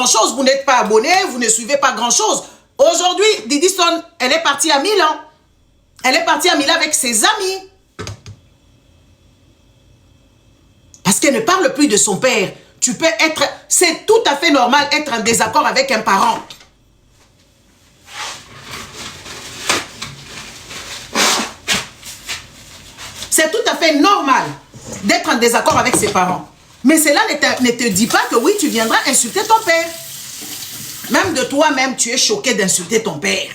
grand-chose. Vous n'êtes pas abonné, vous ne suivez pas grand-chose. Aujourd'hui, Didi Stone, elle est partie à Milan. Elle est partie à Milan avec ses amis. Parce qu'elle ne parle plus de son père. Tu peux être... C'est tout à fait normal être en désaccord avec un parent. C'est tout à fait normal d'être en désaccord avec ses parents. Mais cela ne te dit pas que oui, tu viendras insulter ton père. Même de toi-même, tu es choqué d'insulter ton père.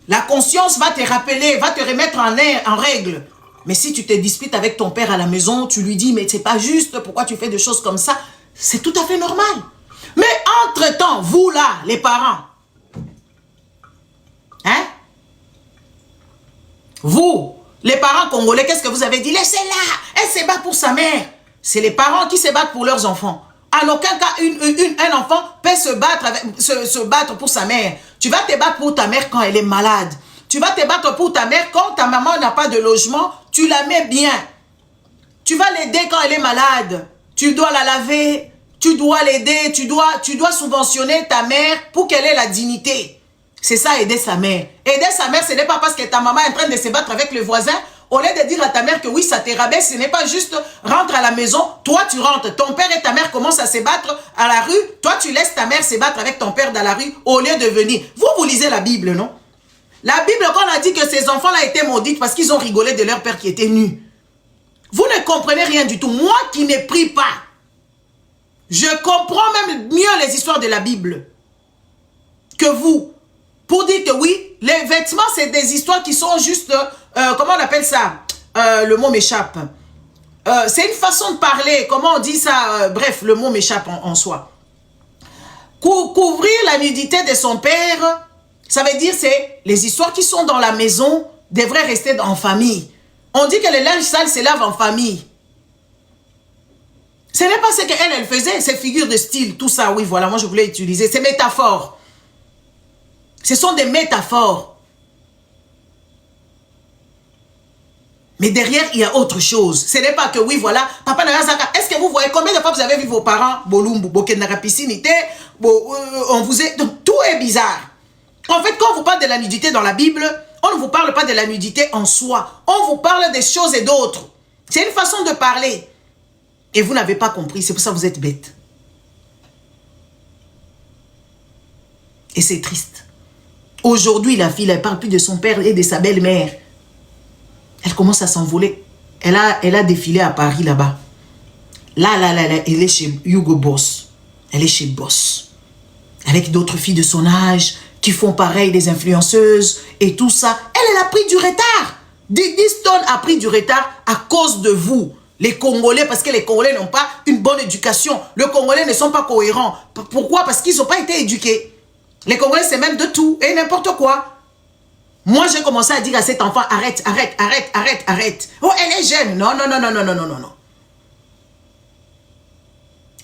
La conscience va te rappeler, va te remettre en règle. Mais si tu te disputes avec ton père à la maison, tu lui dis, mais c'est pas juste, pourquoi tu fais des choses comme ça? C'est tout à fait normal. Mais entre-temps, vous là, les parents, hein? Vous, les parents congolais, qu'est-ce que vous avez dit? Laissez-la, elle se bat pour sa mère. C'est les parents qui se battent pour leurs enfants. En aucun cas, un enfant peut se battre pour sa mère. Tu vas te battre pour ta mère quand elle est malade. Tu vas te battre pour ta mère quand ta maman n'a pas de logement. Tu la mets bien. Tu vas l'aider quand elle est malade. Tu dois la laver. Tu dois l'aider. Tu dois subventionner ta mère pour qu'elle ait la dignité. C'est ça, aider sa mère. Aider sa mère, ce n'est pas parce que ta maman est en train de se battre avec le voisin. Au lieu de dire à ta mère que oui, ça te rabaisse, ce n'est pas juste rentre à la maison, toi tu rentres. Ton père et ta mère commencent à se battre à la rue. Toi, tu laisses ta mère se battre avec ton père dans la rue au lieu de venir. Vous lisez la Bible, non? La Bible, quand on a dit que ces enfants-là étaient maudits parce qu'ils ont rigolé de leur père qui était nu. Vous ne comprenez rien du tout. Moi qui ne prie pas, je comprends même mieux les histoires de la Bible que vous. Pour dire que oui, les vêtements, c'est des histoires qui sont juste... comment on appelle ça? Le mot m'échappe. C'est une façon de parler. Comment on dit ça? Bref, le mot m'échappe en soi. Couvrir la nudité de son père, ça veut dire c'est les histoires qui sont dans la maison devraient rester en famille. On dit que le linge sale se lave en famille. Ce n'est pas ce qu'elle, elle faisait, ces figures de style, tout ça, oui, voilà, moi je voulais utiliser, ces métaphores. Ce sont des métaphores. Mais derrière, il y a autre chose. Ce n'est pas que, oui, voilà, papa Narazaka, est-ce que vous voyez combien de fois vous avez vu vos parents, Bolumbu, Bokenara piscinité, on vous est, donc, tout est bizarre. En fait, quand on vous parle de la nudité dans la Bible, on ne vous parle pas de la nudité en soi. On vous parle des choses et d'autres. C'est une façon de parler. Et vous n'avez pas compris, c'est pour ça que vous êtes bête. Et c'est triste. Aujourd'hui, la fille, elle ne parle plus de son père et de sa belle-mère. Elle commence à s'envoler. Elle a défilé à Paris, là-bas. Là, elle est chez Hugo Boss. Elle est chez Boss. Avec d'autres filles de son âge qui font pareil, des influenceuses et tout ça. Elle a pris du retard. Didi Stone a pris du retard à cause de vous, les Congolais, parce que les Congolais n'ont pas une bonne éducation. Les Congolais ne sont pas cohérents. Pourquoi? Parce qu'ils n'ont pas été éduqués. Les Congolais, c'est même de tout et n'importe quoi. Moi, j'ai commencé à dire à cet enfant, arrête, arrête, arrête, arrête, arrête. Oh, elle est jeune. Non, non, non, non, non, non, non, non.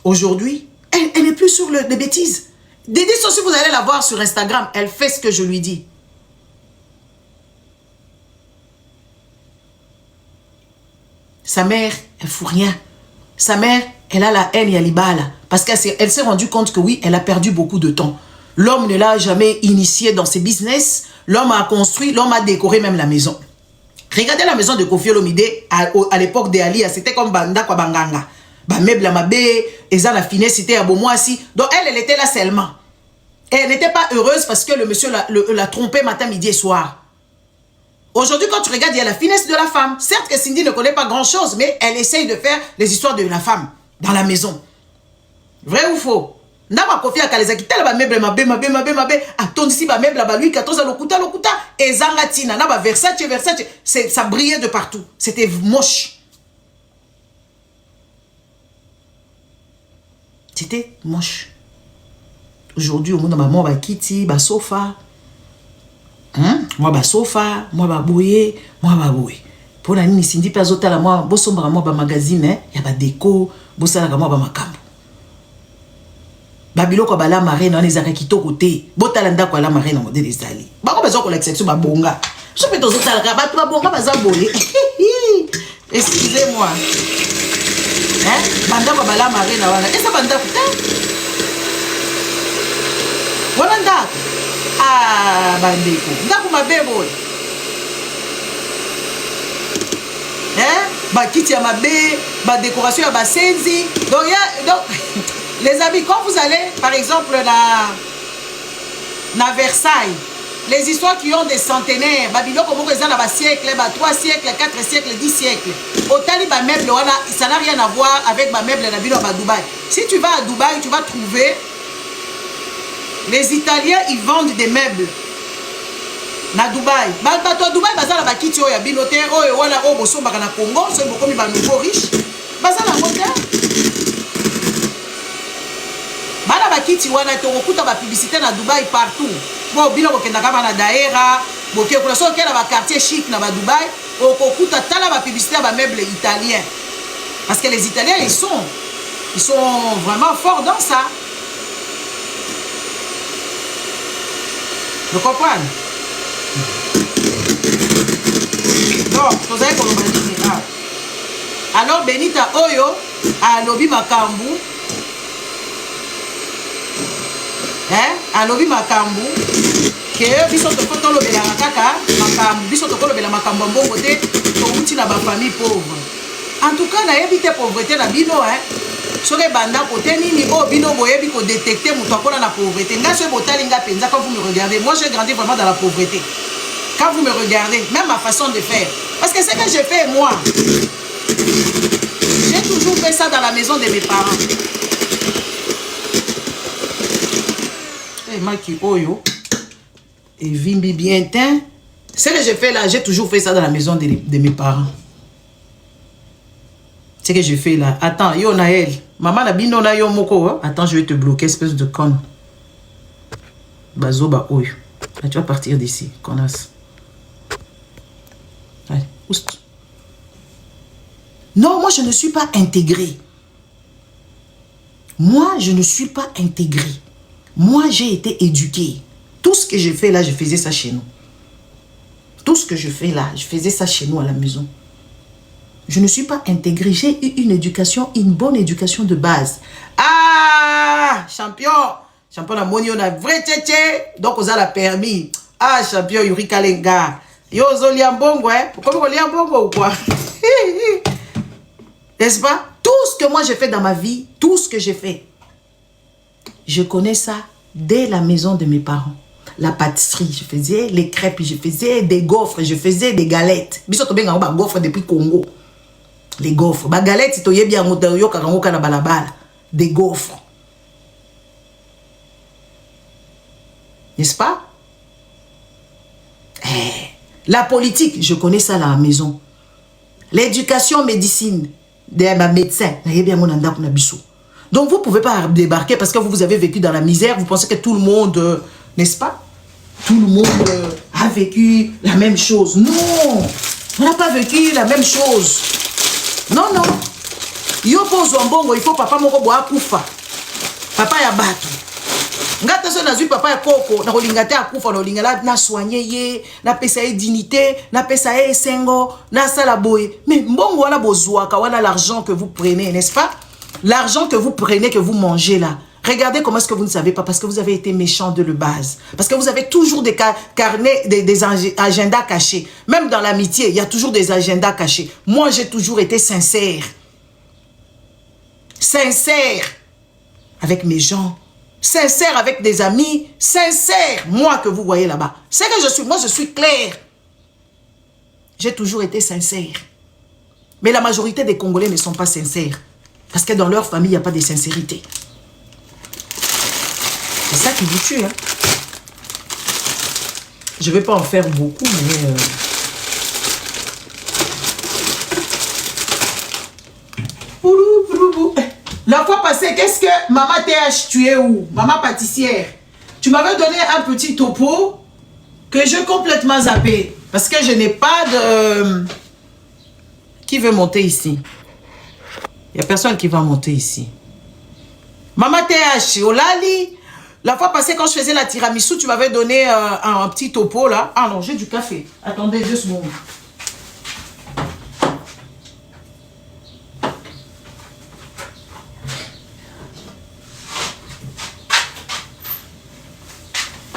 Aujourd'hui, elle n'est plus sur les bêtises. Didi, si vous allez la voir sur Instagram, elle fait ce que je lui dis. Sa mère, elle ne fout rien. Sa mère, elle a la haine et elle y bat là. Parce qu'elle s'est rendue compte que oui, elle a perdu beaucoup de temps. L'homme ne l'a jamais initié dans ses business. L'homme a construit, l'homme a décoré même la maison. Regardez la maison de Kofi Olomide à l'époque d'Ali, c'était comme Banda kwa Banganga. Ba meuble à Mabé, Eza la finesse, c'était à Bomoisi. Donc elle était là seulement. Et elle n'était pas heureuse parce que le monsieur l'a trompé matin, midi et soir. Aujourd'hui, quand tu regardes, il y a la finesse de la femme. Certes que Cindy ne connaît pas grand-chose, mais elle essaye de faire les histoires de la femme dans la maison. Vrai ou faux? Ndaba Kofi akalezaki tel ba meuble mabé atondisi ba meuble ba lui 14 lokuta et zangatina na ba Versace ça brillait de partout, c'était moche. C'était moche. Aujourd'hui au monde maman ba kiti ba sofa. Moi ba sofa, moi ba boye, moi ba boye. Pour la nini Cindy pas zotala moi bosombara moi ba magazine, ya ba déco, bosala moi ba makambo. Babilo ko bala marine on ezaka kitoko te botala ndako ala marine na modèle ezali bako bezo ko l'exception ba bonga je peux tozotala ka ba bonga baza boye excusez-moi banda ko bala marine wana esa banda putain Ah, bandeko. Ndako mabe boy. Hein? Ba kiti ya mabe, ba décoration ya basenzi. Donc, les amis, quand vous allez, par exemple, na Versailles, les histoires qui ont des centenaires, Babylone, comme vous avez 3 siècles, 4 siècles, 10 siècles. Autant les meubles, ça n'a rien à voir avec les meubles à Dubaï. Si tu vas à Dubaï, tu vas trouver les Italiens, ils vendent des meubles. Na Dubaï. Bato à Dubaï, bazala ba kiti oya binote, oyo wana o boso baka na Congo, so bokomi ba nouveau riche. Bazala ngote. Bana ba kiti wana to kokuta ba publicité na Dubaï partout. Bon bino kokenda kama na Daera, boke ko so ke na ba quartier chic na ba Dubaï, o kokuta tala ba publicité ba meubles italiens. Parce que les Italiens ils sont vraiment forts dans ça. Vous comprenez? Donc, vous avez compris. Alors, Benita Oyo, à Lobi Makambu, à Lobi Makambu, que biso to koto lobela kaka, Makambu, biso to lobela Makambu mbongo te, to uti na ba famille pauvre. En tout cas, na éviter pauvreté na bino, soki banda côté nini o bino boyebi ko détecter muto akola na pauvreté. Nga so botali nga penza quand vous me regardez, moi j'ai grandi vraiment dans la pauvreté. Quand vous me regardez, même ma façon de faire. Parce que ce que j'ai fait, moi, j'ai toujours fait ça dans la maison de mes parents. Et Maki Oyo, et Vimbi bien teint. Ce que j'ai fait là, j'ai toujours fait ça dans la maison de mes parents. Ce que j'ai fait là. Attends, yo Naël. Maman la bino na yo moko. Hein? Attends, je vais te bloquer, espèce de conne. Bazoba Oyo. Là, tu vas partir d'ici, connasse. Allez, oust. Non, moi je ne suis pas intégrée. Moi je ne suis pas intégrée. Moi j'ai été éduquée. Tout ce que je fais là, je faisais ça chez nous. Tout ce que je fais là, je faisais ça chez nous à la maison. Je ne suis pas intégrée. J'ai eu une éducation, une bonne éducation de base. Ah, champion. Champion la monio na vrai tchétché. Donc on a la permis. Ah, champion Yuri Kalenga. Yo zo liambongo, hein. Pourquoi vous liambongo ou quoi? N'est-ce pas? Tout ce que moi j'ai fait dans ma vie, tout ce que j'ai fait, je connais ça dès la maison de mes parents. La pâtisserie, je faisais les crêpes, je faisais des gaufres, je faisais des galettes. Bisoto benga ba gaufres depuis Congo. Les gaufres. Ba galettes, to yebi amoto yo karango kana balabala. Des gaufres. N'est-ce pas? La politique, je connais ça à la maison. L'éducation, médecine, ma médecin. Donc vous ne pouvez pas débarquer parce que vous avez vécu dans la misère. Vous pensez que tout le monde, n'est-ce pas? Tout le monde a vécu la même chose. Non, on n'a pas vécu la même chose. Non, non. Yo pose un bongo, il faut papa moko boa kufa. Papa ya batu. Ngata so nazui papa ya koko, na kolingate akufa na olingala na soigner ye, na pesa ye dignité, na pesa ye sengo, na sala boye. Mais mbongo wana bozwaka wana l'argent que vous prenez, n'est-ce pas? L'argent que vous prenez, que vous mangez là. Regardez comment est-ce que vous ne savez pas, parce que vous avez été méchant de le base. Parce que vous avez toujours des carnets, des agendas cachés. Même dans l'amitié, il y a toujours des agendas cachés. Moi, j'ai toujours été sincère. Sincère avec mes gens. Sincère avec des amis. Sincère, moi que vous voyez là-bas. C'est que je suis, moi je suis claire. J'ai toujours été sincère. Mais la majorité des Congolais ne sont pas sincères. Parce que dans leur famille, il n'y a pas de sincérité. C'est ça qui vous tue. Hein? Je ne vais pas en faire beaucoup, mais... La fois passée, qu'est-ce que Maman TH, tu es où? Maman pâtissière. Tu m'avais donné un petit topo que j'ai complètement zappé. Parce que je n'ai pas de... Qui veut monter ici? Il n'y a personne qui va monter ici. Maman TH, Olali. La fois passée, quand je faisais la tiramisu, tu m'avais donné un petit topo là. Ah non, j'ai du café. Attendez 2 secondes.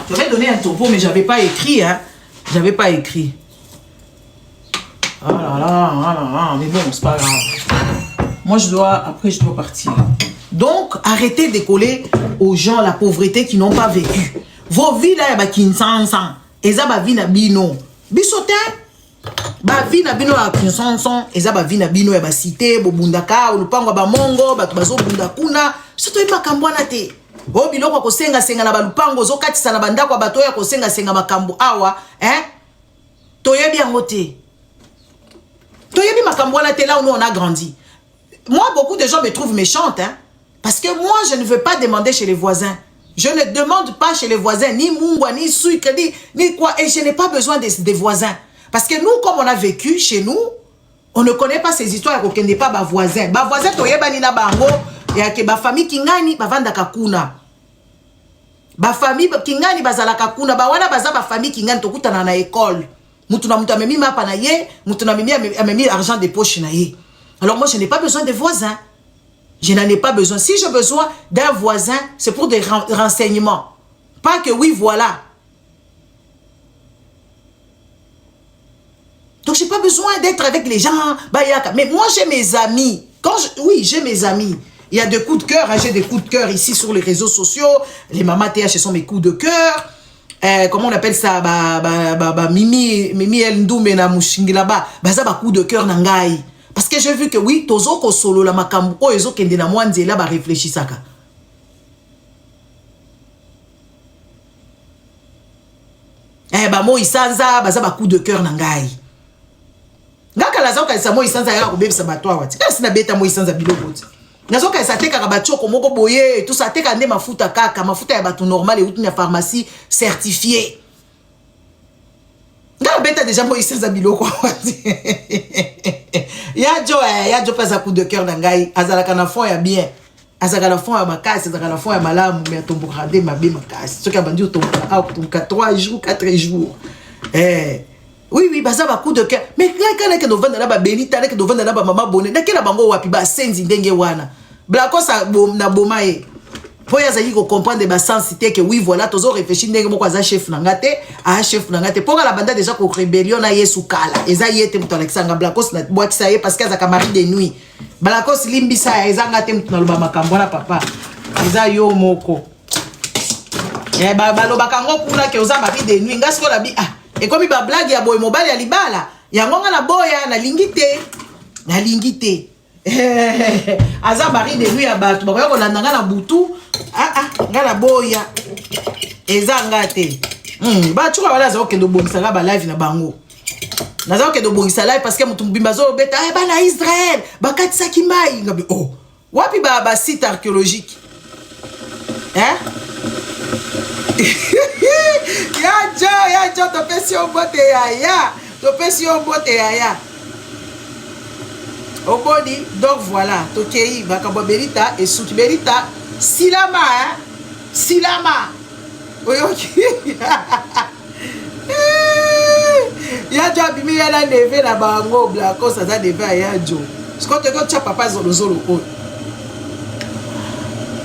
Je vais donner un topo, mais j'avais pas écrit, hein. J'avais pas écrit. Ah là là, mais bon, c'est pas grave. Moi, après, je dois partir. Donc, arrêtez de coller aux gens la pauvreté qui n'ont pas vécu. Vos vies là, y'a kinsansan. Eza ba vie na bino. Bisote. Ba vie na bino ya kinsansan. Eza ba vie na bino ya ba cité, bo bundaka, olupango ba mongo, ba bazo bundakuna. Soto yi makambo na te. O biloko ko senga na ba lupango zo katisa na banda kwa bato ya ko senga makambo awa, Toyebi yango te. Toyebi makambo na te là où nous on a grandi. Moi, beaucoup de gens me trouvent méchante, hein. Parce que moi, je ne veux pas demander chez les voisins. Je ne demande pas chez les voisins, ni mungwa, ni sucre, ni quoi. Et je n'ai pas besoin des voisins. Parce que nous, comme on a vécu chez nous, on ne connaît pas ces histoires qu'on n'est pas bas voisins. Bas voisins, toyeba ni na bango, et que ba famille kingani, ba vanda kakuna. Ba famille kingani, bazala kakuna, ba wana baza ba famille kingani, tokuta na école. Mutuna mutu amemi mapa na ye, mutuna amemi argent de poche na ye. Alors moi, je n'ai pas besoin de voisins. Je n'en ai pas besoin. Si j'ai besoin d'un voisin, c'est pour des renseignements. Pas que oui, voilà. Donc, je n'ai pas besoin d'être avec les gens. Mais moi, j'ai mes amis. Oui, j'ai mes amis. Il y a des coups de cœur. J'ai des coups de cœur ici sur les réseaux sociaux. Les mamans TH sont mes coups de cœur. Comment on appelle ça? Mimi El Ndoumbe na Mushingi là-bas. Ça, coup de cœur nangai. Parce que j'ai vu que oui, tozo ko solo la makambu o ezo kende na mwanze la ba réfléchisaka. Mo isanza baza ba coup de cœur na ngai. Ngaka la zoka isa mo isanza ya ko bebisa batwa wati. Kasi na beta mo isanza biloko ti. Nazoka isa teka ka bachoko moko boye, tout ça teka nde mafuta kaka, mafuta ya batu normal et outina pharmacie certifiée. Nga beta déjà mo isanza biloko wati. Ya jo pesa coup de cœur nangai azalaka na fond ya bien azalaka na fond ya makasi azalaka na fond ya malamu mais tombo rade mabe makasi soki abandi tombo 3 jours 4 jours oui baza ba coup de cœur mais kana ke novanda na ba benita na ke novanda na ba mama bonne na ke na bango wapi ba senzi ndenge wana blako sa na bomae po ya zali ko comprendre ba sensité que oui voilà tozo réfléchir ndenge moko za chef na ngate chef na ngate pour la banda déjà ko rébellion na yesu kala eza yete muto Alexandre Blakos na boîte ça y parce que za kamari de nuit Blakos limbisa eza ngate muto na loba makambo na papa eza yo moko ba loba kango kuna ke oza mari de nuit ngasko la bi et comme ba blague ya boy mobile ya libala ya ngonga na boya na lingite aza mari de nuit ya bato bakoya kolandanga na butu ngala boya eza ngate bachuka wala za okendo bongisaka ba live na bango naza okendo bongisa live parce que mutu mbimba zo beta bana Israël bakatisa kimai ngabe wapi ba site archéologique ya jo to pesi obote ya Obodi, donc voilà, Tokei, Bakabo Berita et Souki Berita, Silama. Oyoki. Ya jo abimi ya na neve na bango blako ça za neve ya jo. Sko te ko cha papa zolo ko.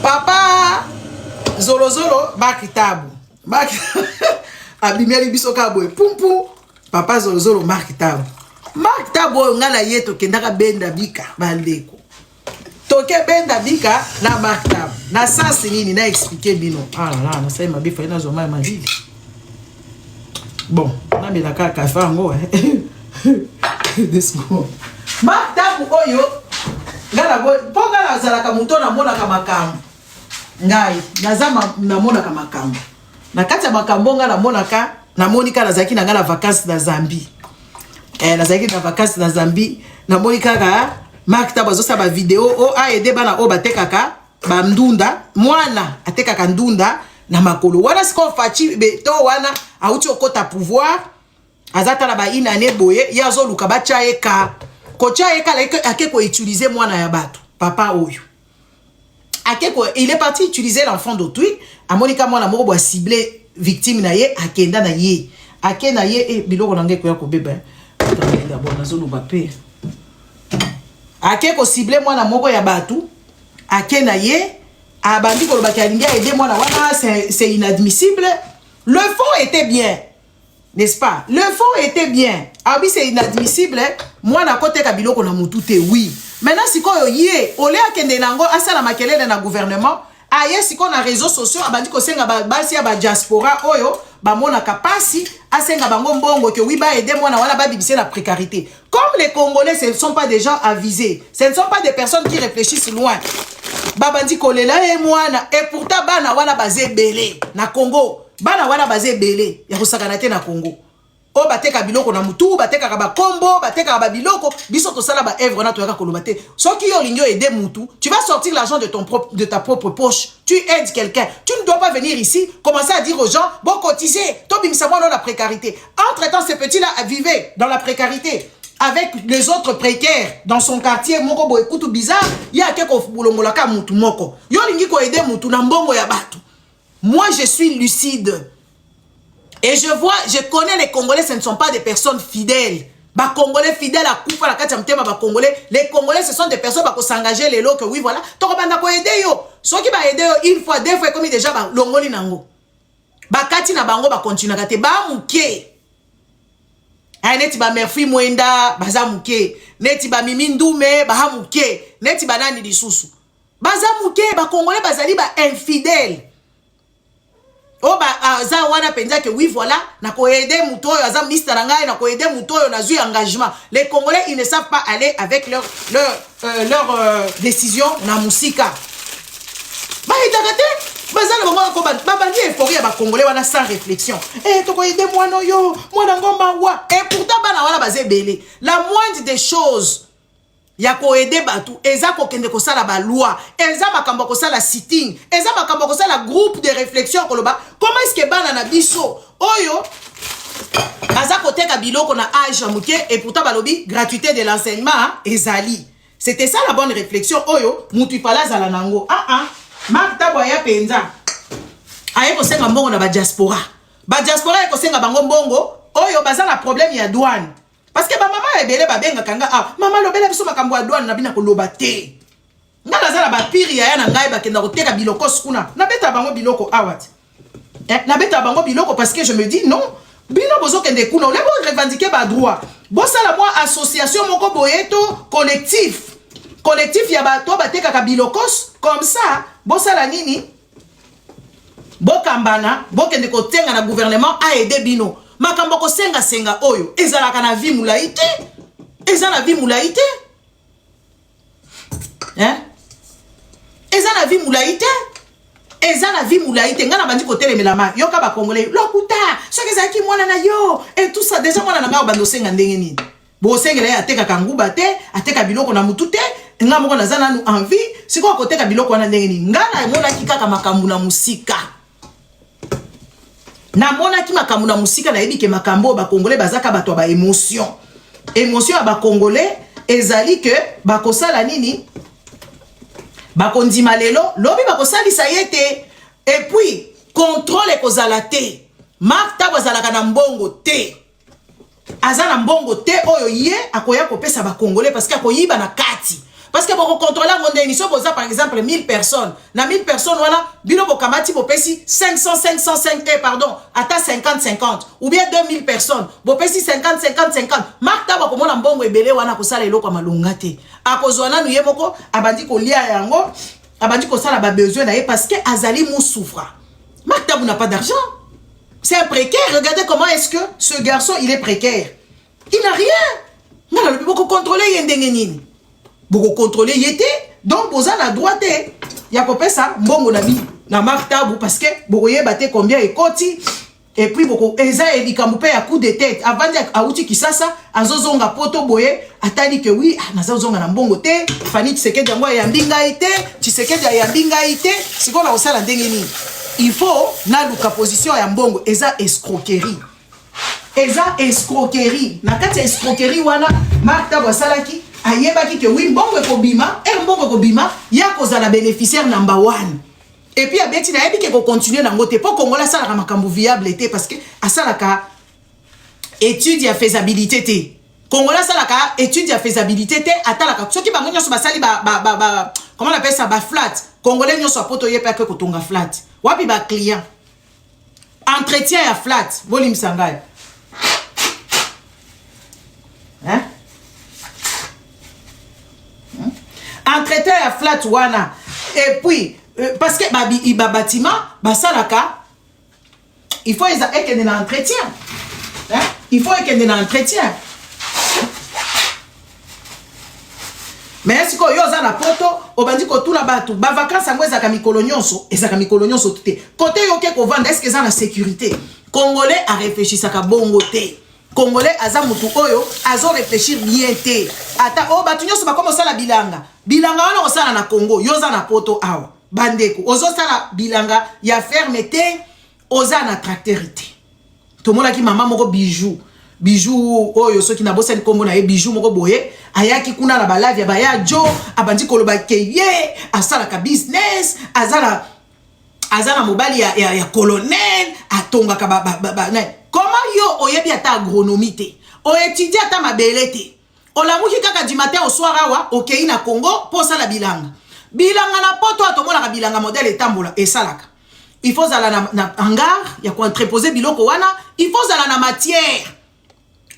Papa zolo makitabu. Abimi ya biso ka boy pumpu. Papa zolo makitabu. Mark tabo ngala yeto kendaka benda bika bandeko. Toke benda bika na Mark tabo. Na sens nini na expliquer bino. Là, na sai mabifa ina zo mai mali. Bon, na bela kaka fango This go. Mark tabo oyo ngala go ponga la zalaka muto na mona kama makambo. Ngai, nazama na mona kama makambo. Na kati ya makambo ngala mona ka na monika na zaki na ngala vacances na Zambie. Nazaki na vacances na Zambie na moni kaka Mark Tabo zo sa ba vidéo aide bana batekaka ba ndunda mwana atekaka ndunda na makolo wana siko fachi beto wana auti okota pouvoir azata la ba ina ne boye yazo luka ba chaeka ko chaeka akeko utiliser mwana ya bato papa oyo akeko il est parti utiliser l'enfant d'autrui a monika mwana moko bo ciblé victime na ye akenda na ye akena ye biloko na ngeko ya ko beba d'abord nazolo bapé ake ko cibler mwana moko ya batu ake na ye abandi ko lobaki alingi aider mwana wana c'est inadmissible Le fond était bien. N'est-ce pas? Le fond était bien. Ah oui, c'est inadmissible. Hein? Moi, na kote kabilo kona mutute, oui. Maintenant, si ko yé, ole akende nango, asala makelele na gouvernement, aye si ko na réseaux sociaux, abandi ko senga basi ya ba diaspora, oyo, ba mona kapasi, asenga bango mbongo, que oui, ba aider moi na wana ba bibise la précarité. Comme les Congolais, ce ne sont pas des gens avisés. Ce ne sont pas des personnes qui réfléchissent loin. Babandi kolela e mwana, et pourtant, ba na wana bazé belé, na Congo. Bana wana bazé belé ya kosakanate na Congo. O bateka biloko na mutu, bateka ba kombo, bateka ba biloko, biso to sala ba œuvre na to yaka kolobate. Soki yo lingyo aider mutu, tu vas sortir l'argent de ta propre poche. Tu aides quelqu'un. Tu ne dois pas venir ici commencer à dire aux gens bon cotiser, to bimisa moi dans la précarité. Entre-temps ces petits là vivaient dans la précarité avec les autres précaires dans son quartier. Moko bo ekutu bizarre, ya keko bolongolaka mutu moko. Yo lingi ko aider mutu na mbongo ya batu. Moi, je suis lucide. Et je vois, je connais les Congolais, ce ne sont pas des personnes fidèles. Les Congolais fidèles à Koufa, la Katiamtema, les Congolais, ce sont des personnes qui s'engager les lots que oui, voilà. Donc, on va aider yo. Ceux qui vont aider une fois, deux fois, comme déjà, l'ongoli nango. Bakati na bango, ba continue à gâter. Ba mouké. Neti ba merfi mwenda, baza mouké. Neti ba mimindoume, ba mouké. Neti ba nani disusu. Baza mouké, ba Congolais, bazali ba infidèles. Oh bah za wana penza que oui voilà na ko aider mutoyo aza ministre ngai na ko aider mutoyo na zui engagement. Les Congolais ils ne savent pas aller avec leur décision na musika. Ba itakate bazana bango ko bandi euphorie ba Congolais wana sans réflexion. Eh to ko aider moi no yo, moi na ngomba wa. Et pourtant bana wana bazé belé. La moindre des choses ya ko aider batu eza ko kende ko sala ba loi eza makambo ko sala sitting eza makambo ko sala groupe de réflexion koloba comment est-ce que bana na biso oyo aza ko teka biloko na âge muke et pourtant balobi gratuité de l'enseignement ezali. C'était ça la bonne réflexion oyo mutu pala zala nango makta boya penza aye ko senga mbongo na ba diaspora ko senga bango mbongo oyo baza na problème ya douane. Parce que ma maman est belle, babenga kanga maman lobela biso makambo ya douane na bina ko loba te. Ngana za la ba piri ya na ngai ba kenda ko teka biloko skuna. Na beta bango biloko awat. Na beta bango biloko parce que je me dis non, bino bozo kende kuna, ole bo revendiquer ba droit. Bo sala moi association moko boyeto collectif. Collectif ya ba to ba teka ka bilokos comme ça, bo sala nini? Bo kambana, bo kende ko tenga na gouvernement a aider bino. Makambo ko senga oyo ezalaka na vie mulaite ezala vie mulaite ezala vie mulaite ezala vie mulaite ngana bandi ko telemela ma yoka ba Congolais lokuta soki zaki mwana na yo et tout ça déjà mwana na nga bando senga ndenge nini bo sengela ateka kanguba te ateka biloko na mutute nga moko nazana nu envie siko ko teka biloko na ndenge nini ngana mona kikaka makambu na musika. Na mona ki makambo na musika na yebi ke makambo ba Congolais bazaka bato ba émotion ya ba Congolais ezali que ba kosala nini ba kondima lelo lobi ba kosali sa yete et puis contrôle kozala te makta bazala kana mbongo te azana mbongo te oyo ye akoya kopesa ba Congolais parce que akoyiba na kati. Parce que pour contrôler mon émission, par exemple 1000 personnes. Na 1000 personnes, voilà, bino bokamati bopesi 505, pardon, ata 50. Ou bien 2000 personnes. Bopesi 50. Marta ba komona mbongo ebele wana kosala eloko malungate. Akozwana nu yemoko abandi ko lia yango, abandi ko sala ba besoin na ye parce que azali mou souffra. Marta vous n'a pas d'argent. C'est un précaire. Regardez comment est-ce que ce garçon il est précaire. Il n'a rien. Ngala le boko contrôler yendenge nini. Beaucoup contrôler yété donc vous avez la droite ya kopesa mbongo na bi na maktabu parce que beaucoup yebate combien et koti et puis beaucoup eza elikambo ya coup de tête avant a outi kisasa azozonga poto boye atali que oui nazozonga na mbongo te Fani Tshisekedi yango ya mbinga ite Tshisekedi ya mbinga ite siko na osala ndenge nini il faut na luka position ya mbongo eza escroquerie na kati escroquerie wana maktabu salaki ayebaki ke oui mbongo ekobima mbongo ekobima ya kozala bénéficiaire number 1 et puis abeti na yebi ke ko continuer na ngote po Kongola sala makambo viable te parce que asalaka étude ya faisabilité te Kongola sala ka étude ya faisabilité te atalaka soki bango nyoso basali comment on appelle ça ba flat Congolais nyoso poto yepe ke kotonga flat wapi ba client Entretien à flat. Bolim Sangay. Hein? Entretien à flat wana. Et puis, parce que il y a bâtiment, il faut qu'il y ait un entretien. Hein? Il faut qu'il y ait un entretien. Mais est-ce que yo za na poto obandi ko tout la batu ba vacances angwe za ka mikolo nyonso ezaka mikolo nyonso tout côté yo ke ko vendre est-ce que za na sécurité congolais a réfléchi ça ka bongo té congolais aza mutu oyo azo réfléchir bien té ata o batu nyonso ba komo sala bilanga wana ko sala na Congo yo za na poto awa bandeko ozo sala bilanga ya fermeté oza na tractorité to mona ki mama moko bijou oyo soki na bosa nkombo na ye bijou moko boye ayaki kuna na balavia baya jo abandi koloba keye asala ka business azala mobali ya colonel atonga ka comment yo oyebi ata agronomie te o étudier ata mabele te olamuki kaka du matin au soir awa okei na Congo po sala bilanga na poto atomona ka bilanga modèle etambola esalaka il faut zala na hangar ya ko entreposer biloko wana il faut zala na matière.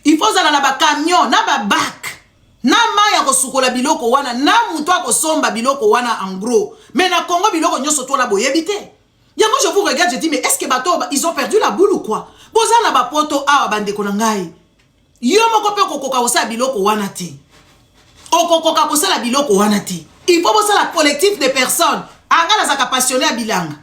Il faut zala na ba camion, na ba bac. Na maya ko sukola biloko wana, na muto ko somba biloko wana en gros. Mais na Congo biloko nyoso to la boyebite. Yango je vous regarde, je dis mais est-ce que bato ils ont perdu la boule ou quoi? Boza na ba poto awa bande ko ngai. Yo moko pe kokoka osa biloko wana te. Okokoka ko sala biloko wana te. Il faut bosa la collectif de personnes. Anga na zaka passionné à bilanga.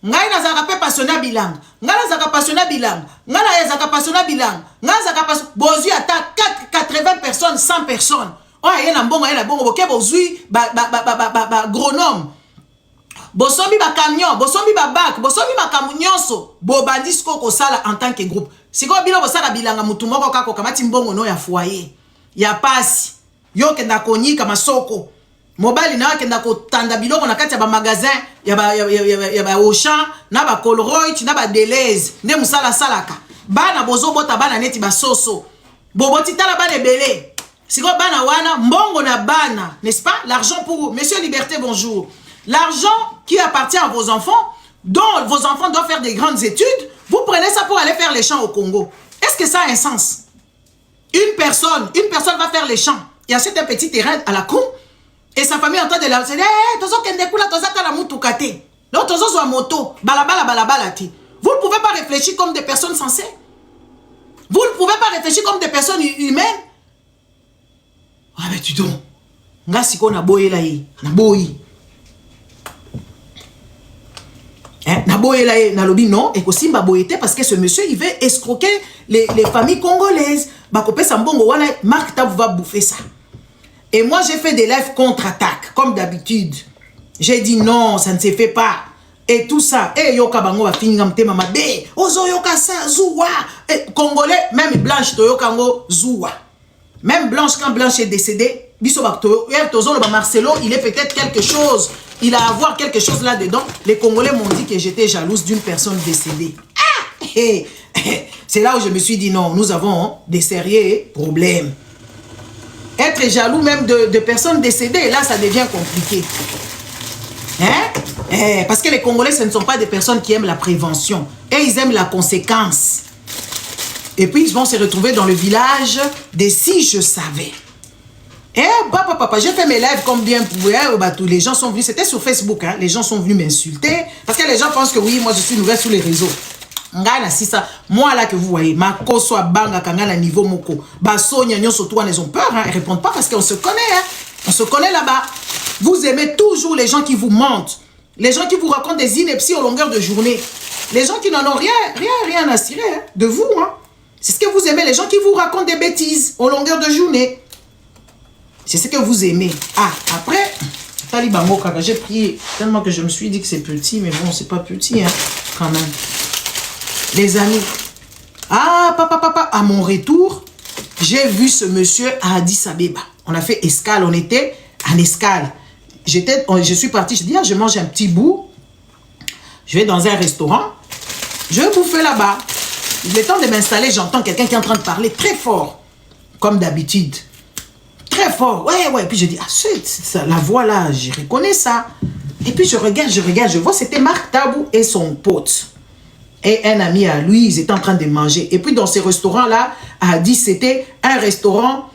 Ngai na zaka pe passionné bilang. Ngai na zaka passionné bilang. Ngai na zaka passionné bilang. Ngai zaka passionné. Bozui ata 80 personnes, 100 personnes. Oh yena mbongo yena bongo boke bozui ba agronome. Bosombi ba camion, bosombi ba bac, bosombi ba kamunyonso. Bo bandisco ko sala en tant que groupe. Siko bino bosala bilanga mutu moko kako kamati mbongo no ya foyer. Ya pasi. Yo kenda konyika masoko. Mobile na kenda ko tanda biloko na kati ya ba magasin ya ba Auchan na ba Colroy na ba Deleuze nde musala salaka bana bozo bota bana neti ba soso boboti tala bana belé siko bana wana mbongo na bana n'est-ce pas l'argent pour monsieur Liberté bonjour l'argent qui appartient à vos enfants dont vos enfants doivent faire des grandes études vous prenez ça pour aller faire les champs au Congo est-ce que ça a un sens une personne va faire les champs il achète un petit terrain à la con. Et sa famille est en train de la dire, tozo kende kula toza ta la mutukate. Non, tozo zo moto, balabala ti. Vous ne pouvez pas réfléchir comme des personnes sensées. Vous ne pouvez pas réfléchir comme des personnes humaines. Ah mais tu donc. Nga siko na boye la yi, na boyi. Na boye la yi, na lobi non, et ko simba boyete parce que ce monsieur il veut escroquer les familles congolaises. Ba kopé sa mbongo wana Marc Tab va bouffer ça. Et moi, j'ai fait des lives contre-attaque, comme d'habitude. J'ai dit non, ça ne se fait pas. Et tout ça. Et yoka bango va finir comme mama be. Ozo yoka sa zoua. Congolais, même Blanche to yoka ngo zoua. Même Blanche, quand Blanche est décédée, biso bakto tozo le Marcelo, il est peut-être quelque chose. Il a à voir quelque chose là-dedans. Les Congolais m'ont dit que j'étais jalouse d'une personne décédée. Ah! C'est là où je me suis dit non, nous avons des sérieux problèmes. Être jaloux même de personnes décédées, là, ça devient compliqué. Hein? Parce que les Congolais, ce ne sont pas des personnes qui aiment la prévention. Et ils aiment la conséquence. Et puis, ils vont se retrouver dans le village des si je savais. Papa, j'ai fait mes lives comme bien pouvait. Tous les gens sont venus, c'était sur Facebook, hein, les gens sont venus m'insulter. Parce que les gens pensent que oui, moi, je suis nouvelle sur les réseaux. Moi là que vous voyez, ma koso banga kangana niveau moko, basonia nyonso toi ils ont peur, hein, ils répondent pas parce qu'on se connaît, hein. On se connaît là-bas. Vous aimez toujours les gens qui vous mentent, les gens qui vous racontent des inepties aux longueurs de journée, les gens qui n'en ont rien à cirer hein, de vous, hein. C'est ce que vous aimez, les gens qui vous racontent des bêtises aux longueurs de journée. C'est ce que vous aimez. Ah, après, Talibango Kaka, j'ai prié tellement que je me suis dit que c'est petit, mais bon, c'est pas petit, hein, quand même. Les amis, papa, à mon retour, j'ai vu ce monsieur à Addis Abeba. On a fait escale, on était en escale. Je suis partie, je dis, je mange un petit bout. Je vais dans un restaurant. Je vais bouffer là-bas. Le temps de m'installer, j'entends quelqu'un qui est en train de parler très fort. Comme d'habitude. Très fort. Ouais. Puis je dis, la voix là, je reconnais ça. Et puis je regarde, je vois, c'était Marc Tabou et son pote. et un ami à lui, ils étaient en train de manger. Et puis dans ces restaurants-là, a dit c'était un restaurant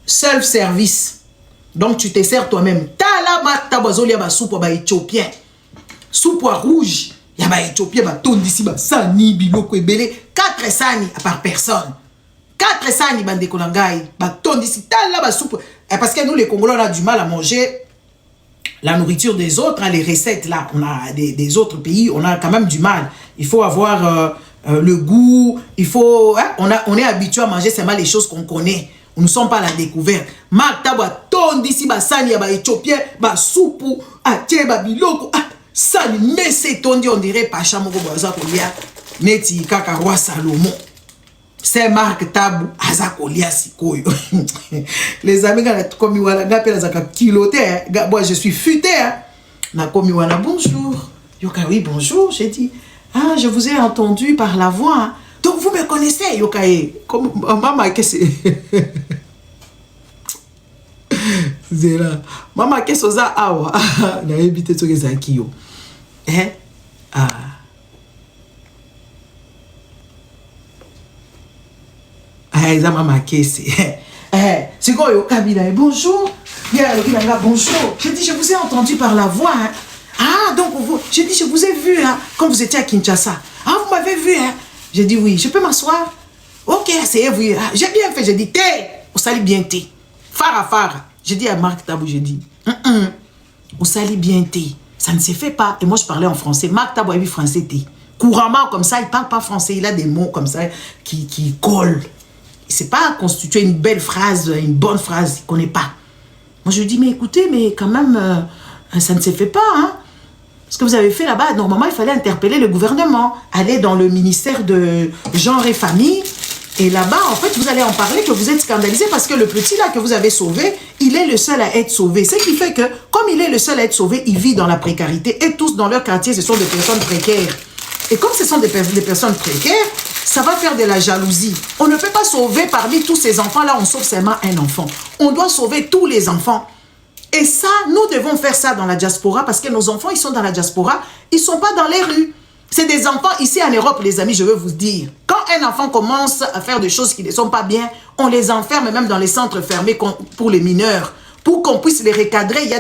self-service. Donc tu te sers toi-même. Talama tabazoli ya ba soupe ba éthiopien. Soupe rouge, ya ba éthiopien ba tondisi ba sani biloko ebele, 4 sani par personne. 4 sani bande konangai, ba tondisi tala ba soupe. Parce que nous les Congolais on a du mal à manger la nourriture des autres, hein, les recettes là, on a des autres pays, on a quand même du mal. Il faut avoir le goût, il faut, hein, on est habitué à manger seulement les choses qu'on connaît. Nous ne sommes pas à la découverte. Makta ba tondi si ba sani ya ba éthiopien, ba soupu, atie ba biloko, sani mais c'est tondi on dirait pacha moko boza kolia, neti kaka roi Salomon. C'est Marc Tabou azakolia sikoyo. Les amis quand comme wana ngape la zaka kiloté, moi je suis futé. Na komi wana bonjour. Yoka oui bonjour, j'ai dit ah je vous ai entendu par la voix. Hein. Donc vous me connaissez Yokae. Comme maman que c'est Zera. Maman que soza awa. Na évité to ezaki yo. Hein? Ah. Ah, maman kesi. C'est quoi yo Kabila bonjour. Bien bonjour. J'ai dit je vous ai entendu par la voix. Hein. Ah donc vous j'ai dit je vous ai vu hein, quand vous étiez à Kinshasa. Ah vous m'avez vu hein. J'ai dit oui, je peux m'asseoir. OK, asseyez-vous. Ah, j'ai bien fait, j'ai dit, vous salez bien thé. Fara. J'ai dit à Marc Tabou, j'ai dit, vous salez bien thé. Ça ne se fait pas. Et moi, je parlais en français. Marc Tabou a vu français thé. Couramment, comme ça, il ne parle pas français. Il a des mots comme ça qui collent. C'est pas constituer une belle phrase, une bonne phrase. Il ne connaît pas. Moi, je lui dis, mais écoutez, mais quand même, ça ne se fait pas, hein. Ce que vous avez fait là-bas, normalement, il fallait interpeller le gouvernement, aller dans le ministère de genre et famille. Et là-bas, en fait, vous allez en parler que vous êtes scandalisé parce que le petit là que vous avez sauvé, il est le seul à être sauvé. Ce qui fait que, comme il est le seul à être sauvé, il vit dans la précarité. Et tous dans leur quartier, ce sont des personnes précaires. Et comme ce sont des personnes précaires, ça va faire de la jalousie. On ne peut pas sauver parmi tous ces enfants-là, on sauve seulement un enfant. On doit sauver tous les enfants. Et ça, nous devons faire ça dans la diaspora parce que nos enfants, ils sont dans la diaspora, ils ne sont pas dans les rues. C'est des enfants ici en Europe, les amis, je veux vous dire. Quand un enfant commence à faire des choses qui ne sont pas bien, on les enferme même dans les centres fermés pour les mineurs. Pour qu'on puisse les recadrer, il y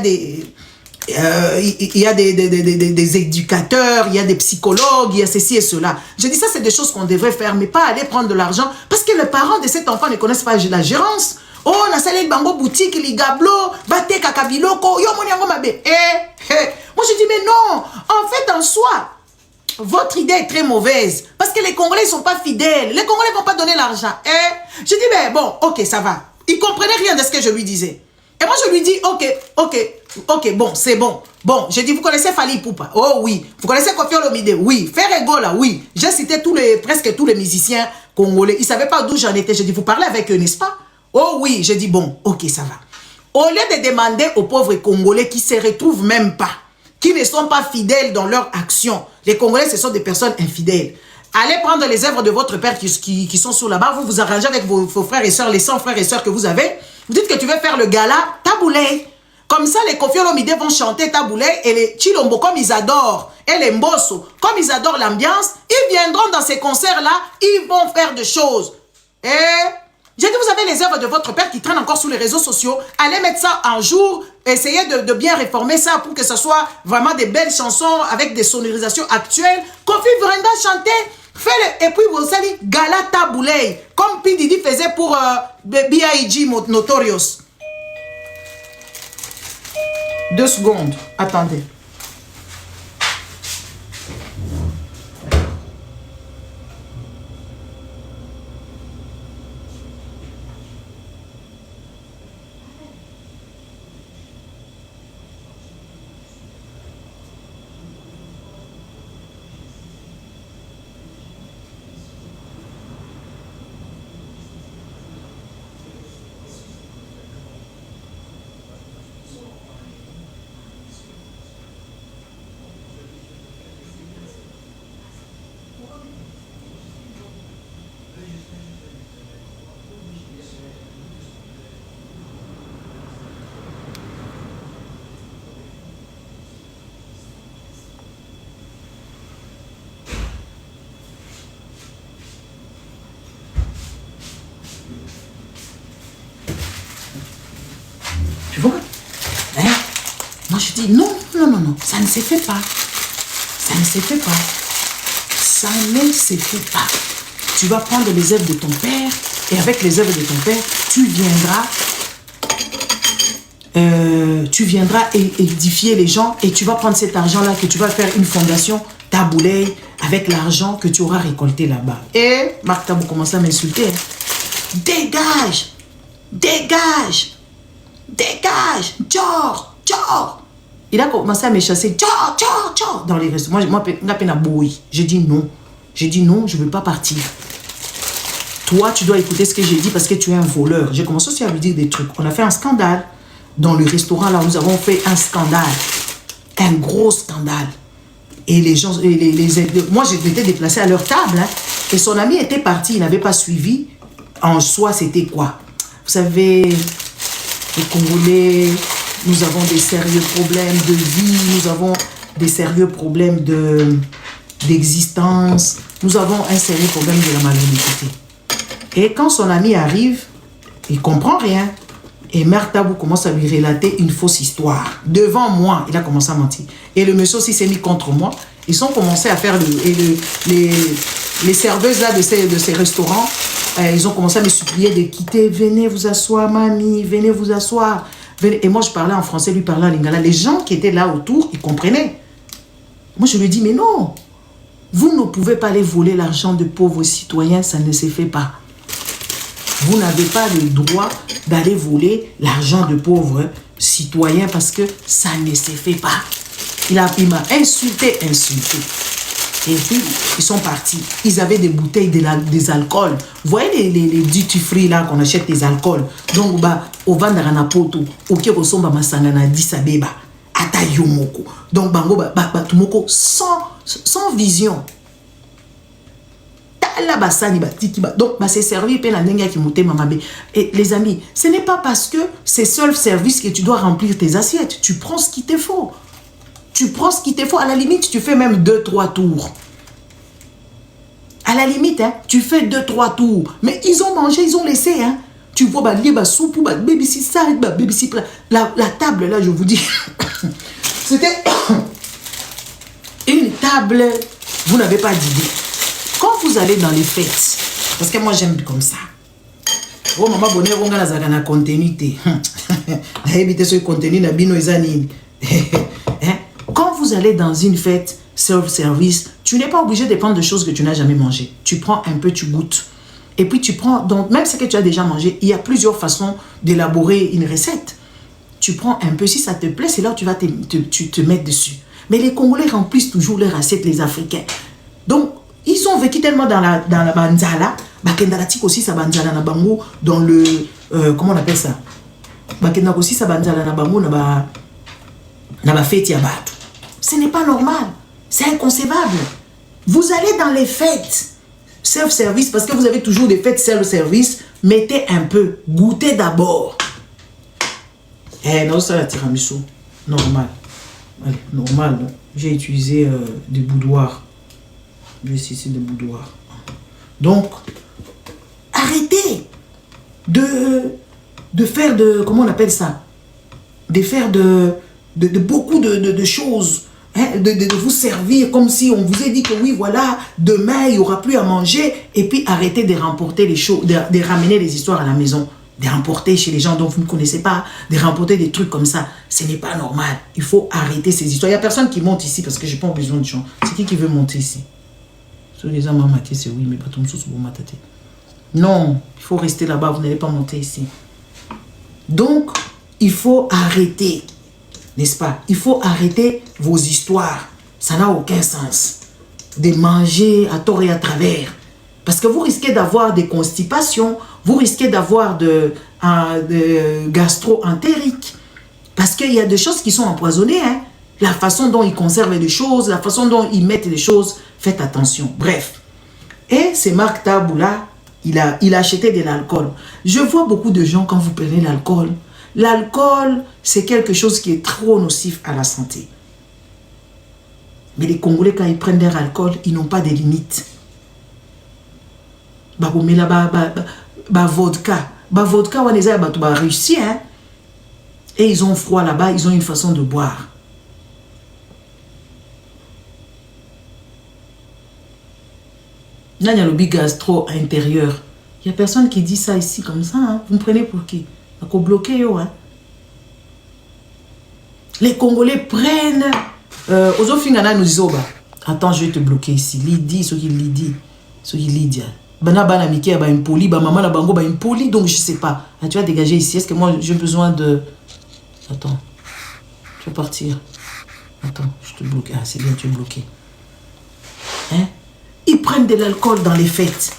a des éducateurs, il y a des psychologues, il y a ceci et cela. Je dis ça, c'est des choses qu'on devrait faire, mais pas aller prendre de l'argent parce que les parents de cet enfant ne connaissent pas la gérance. Oh, on a salé bango boutique, les gablo, bate kakabiloko, yo moniango mabe. Moi je dis, mais non, en fait, en soi, votre idée est très mauvaise. Parce que les Congolais ne sont pas fidèles. Les Congolais ne vont pas donner l'argent. Je dis, mais bon, ok, ça va. Il ne comprenait rien de ce que je lui disais. Et moi, je lui dis, ok, bon, c'est bon. Bon, j'ai dit, vous connaissez Fali Poupa? Oh oui. Vous connaissez Koffi Olomide? Oui. Ferregola? Oui. J'ai cité presque tous les musiciens congolais. Ils ne savaient pas d'où j'en étais. J'ai dit, vous parlez avec eux, n'est-ce pas? Oh oui. J'ai dit, bon, ok, ça va. Au lieu de demander aux pauvres Congolais qui ne se retrouvent même pas, qui ne sont pas fidèles dans leur action, les Congolais, ce sont des personnes infidèles. Allez prendre les œuvres de votre père qui sont sous là-bas, vous vous arrangez avec vos frères et sœurs, les 100 frères et sœurs que vous avez. Vous dites que tu veux faire le gala, taboulé. Comme ça, les Koffi Olomide vont chanter taboulé et les Chilombo, comme ils adorent, et les Mbosso, comme ils adorent l'ambiance, ils viendront dans ces concerts-là, ils vont faire des choses. Et j'ai dit, vous avez les œuvres de votre père qui traînent encore sur les réseaux sociaux, allez mettre ça en jour, essayez de bien réformer ça pour que ce soit vraiment des belles chansons avec des sonorisations actuelles. Koffi Vrenda chanter, faites-le, et puis vous allez gala taboulé, comme P. Diddy faisait pour B.I.G. Notorious. 2 secondes, attendez. Moi, je dis, non, non, non, non, ça ne se fait pas. Ça ne se fait pas. Ça ne se fait pas. Tu vas prendre les œuvres de ton père et avec les œuvres de ton père, tu viendras édifier les gens et tu vas prendre cet argent-là que tu vas faire une fondation taboulée avec l'argent que tu auras récolté là-bas. Et Marc Tabou commence à m'insulter. Dégage! Dégage! Dégage! Tchor! Tchor! Il a commencé à me chasser. Tchor! Tchor! Tchor! Dans les restaurants. Moi, je peine à bouillir. J'ai dit non. J'ai dit non, je ne veux pas partir. Toi, tu dois écouter ce que j'ai dit parce que tu es un voleur. J'ai commencé aussi à lui dire des trucs. On a fait un scandale. Dans le restaurant, là, nous avons fait un scandale. Un gros scandale. Et les gens, moi, j'étais déplacé à leur table. Hein, et son ami était parti, il n'avait pas suivi. En soi, c'était quoi? Vous savez, les Congolais, nous avons des sérieux problèmes de vie, nous avons des sérieux problèmes d'existence, nous avons un sérieux problème de la malhonnêteté. Et quand son ami arrive, il ne comprend rien. Et Mère Tabou commence à lui relater une fausse histoire. Devant moi, il a commencé à mentir. Et le monsieur aussi s'est mis contre moi. Ils ont commencé à faire les serveuses là de ces restaurants. Ils ont commencé à me supplier de quitter. Venez vous asseoir, mamie. Venez vous asseoir. Venez. Et moi, je parlais en français, lui parlait en lingala. Les gens qui étaient là autour, ils comprenaient. Moi, je lui dis, mais non. Vous ne pouvez pas aller voler l'argent de pauvres citoyens. Ça ne se fait pas. Vous n'avez pas le droit d'aller voler l'argent de pauvres citoyens parce que ça ne se fait pas. Il m'a insulté. Et puis, ils sont partis. Ils avaient des bouteilles, des alcools. Vous voyez les duty free là qu'on achète des alcools. Donc, au Vandarana Poto, au Kirosomba Masangana Disabeba, Ata Yomoko. Donc, Bango, Batumoko, sans vision. Donc, c'est servi et les amis, ce n'est pas parce que c'est self-service que tu dois remplir tes assiettes. Tu prends ce qu'il te faut. Tu prends ce qu'il te faut. À la limite, tu fais même 2-3 tours. À la limite, hein, tu fais 2-3 tours. Mais ils ont mangé, ils ont laissé. Hein. Tu vois, soupe, baby si ça, baby si la table, là, je vous dis, c'était une table, vous n'avez pas d'idée. Quand vous allez dans les fêtes, parce que moi j'aime comme ça. Oh maman bonheur on a la continuité. Éviter ce contenu na bino ezanini. Quand vous allez dans une fête self-service, tu n'es pas obligé de prendre des choses que tu n'as jamais mangées. Tu prends un peu, tu goûtes. Et puis tu prends, donc même ce que tu as déjà mangé, il y a plusieurs façons d'élaborer une recette. Tu prends un peu, si ça te plaît, c'est là où tu vas te mettre dessus. Mais les Congolais remplissent toujours leurs assiettes, les Africains. Donc, ils ont vécu tellement dans la banzala, bakendaratik aussi sa banzala na bango dans le comment on appelle ça? Bakendak aussi sa banzala na bango na ba fête ya batu. Ce n'est pas normal, c'est inconcevable. Vous allez dans les fêtes self-service parce que vous avez toujours des fêtes self-service, mettez un peu, goûtez d'abord. Non, ça la tiramisu, normal. Allez, normal, non? J'ai utilisé des boudoirs. Ici de boudoir. Donc, arrêtez de faire comment on appelle ça? De faire de beaucoup de choses. Hein, de vous servir comme si on vous a dit que oui, voilà, demain, il n'y aura plus à manger. Et puis, arrêtez de remporter les choses, de ramener les histoires à la maison. De remporter chez les gens dont vous ne connaissez pas, de remporter des trucs comme ça. Ce n'est pas normal. Il faut arrêter ces histoires. Il n'y a personne qui monte ici parce que je n'ai pas besoin de gens. C'est qui veut monter ici? Les hommes c'est oui, mais pas tout le monde. Non, il faut rester là-bas, vous n'allez pas monter ici. Donc, il faut arrêter, n'est-ce pas? Il faut arrêter vos histoires. Ça n'a aucun sens. De manger à tort et à travers. Parce que vous risquez d'avoir des constipations, vous risquez d'avoir de gastro-entérique. Parce qu'il y a des choses qui sont empoisonnées, hein? La façon dont ils conservent les choses, la façon dont ils mettent les choses, faites attention. Bref. Et c'est Marc Tabou là, il a acheté de l'alcool. Je vois beaucoup de gens quand vous prenez l'alcool. L'alcool, c'est quelque chose qui est trop nocif à la santé. Mais les Congolais, quand ils prennent leur alcool, ils n'ont pas de limites. Vodka. Vodka, on les a réussi, hein. Et ils ont froid là-bas, ils ont une façon de boire. Là, il y a le big gastro intérieur. Il n'y a personne qui dit ça ici comme ça. Hein. Vous me prenez pour qui? Vous bloquez, hein. Les Congolais prennent... Ozofingana nous dit, attends, je vais te bloquer ici. Lydie, ce qui Lydie. Ce qui Lydia. Bana Mickey, ba impoli, ba maman la bango, ba impoli, donc je sais pas. Ah, tu vas dégager ici. Est-ce que moi, j'ai besoin de... Attends. Tu vas partir. Attends, je te bloque. Ah, c'est bien, tu es bloqué. Hein? Ils prennent de l'alcool dans les fêtes.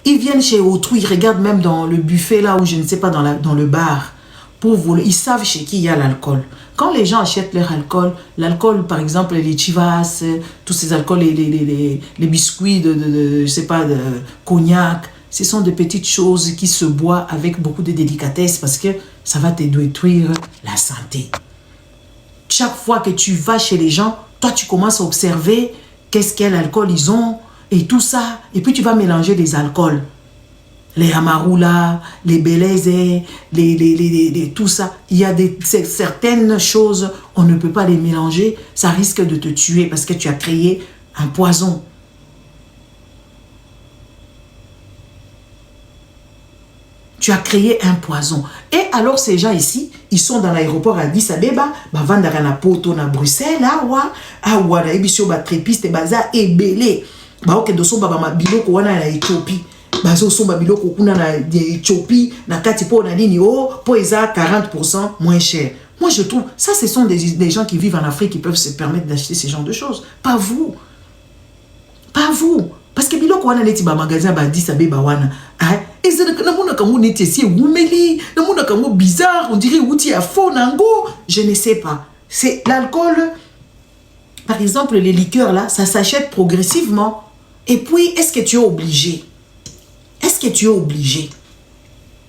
Ils viennent chez autrui, ils regardent même dans le buffet là, ou je ne sais pas, dans le bar. Pour voler. Ils savent chez qui il y a l'alcool. Quand les gens achètent leur alcool, l'alcool, par exemple, les chivas, tous ces alcools, les biscuits je sais pas, de cognac, ce sont de petites choses qui se boivent avec beaucoup de délicatesse parce que ça va te détruire la santé. Chaque fois que tu vas chez les gens, toi, tu commences à observer quel alcool ils ont et tout ça. Et puis, tu vas mélanger des alcools. Les Amarula, les Bélezé, tout ça. Il y a certaines choses, on ne peut pas les mélanger. Ça risque de te tuer parce que tu as créé un poison. Tu as créé un poison. Et alors, ces gens ici, ils sont dans l'aéroport à Addis Abeba, vendent na poto na Bruxelles, awa, na ebisio ba trépiste, baza ebele. Ba oke doso ba biloko wana na Éthiopie. Bazo somba biloko kuna na Éthiopie, na kati po na nini po eza 40% moins cher. Moi, je trouve, ça, ce sont des gens qui vivent en Afrique qui peuvent se permettre d'acheter ce genre de choses. Pas vous. Pas vous. Parce que biloko wana neti ba magasin ba Addis Abeba wana. Bizarre, on dirait outil à faux nango. Je ne sais pas. C'est l'alcool. Par exemple, les liqueurs là, ça s'achète progressivement. Et puis, est-ce que tu es obligé? Est-ce que tu es obligé?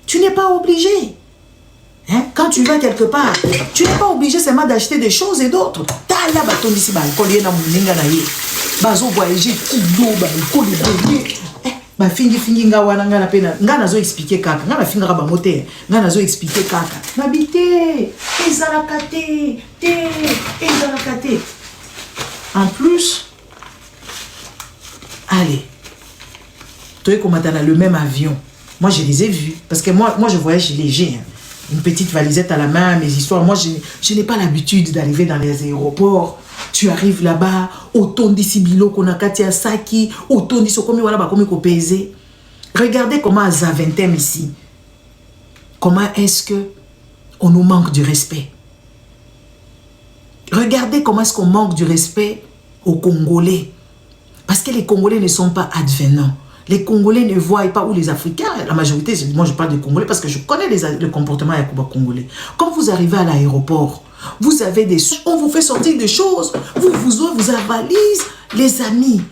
Tu n'es pas obligé. Hein? Quand tu vas quelque part, tu n'es pas obligé seulement d'acheter des choses et d'autres. T'as là, baton ici, alcool, y a bazo voyager, kilo, alcool, ba fingi nga wana nga na pena nga nazo expliquer kaka nga na finga ba moteur nga nazo expliquer kaka na bité ezalaka te ezalaka te. En plus, allez, toi et comment dans le même avion, moi je les ai vus parce que moi je voyage léger, hein. Une petite valisette à la main, mes histoires. Moi je n'ai pas l'habitude d'arriver dans les aéroports. Tu arrives là-bas, autant d'ici bilo qu'on a katia saki, autant d'ici comme voilà comme qu'on pèse. Regardez comment à Zaventem ici. Comment est-ce que on nous manque du respect? Regardez comment est-ce qu'on manque du respect aux Congolais. Parce que les Congolais ne sont pas advenants. Les Congolais ne voient pas, ou les Africains, la majorité, moi je parle des Congolais parce que je connais le comportement congolais. Quand vous arrivez à l'aéroport, vous avez on vous fait sortir des choses, vous ouvrez vos valises, les amis.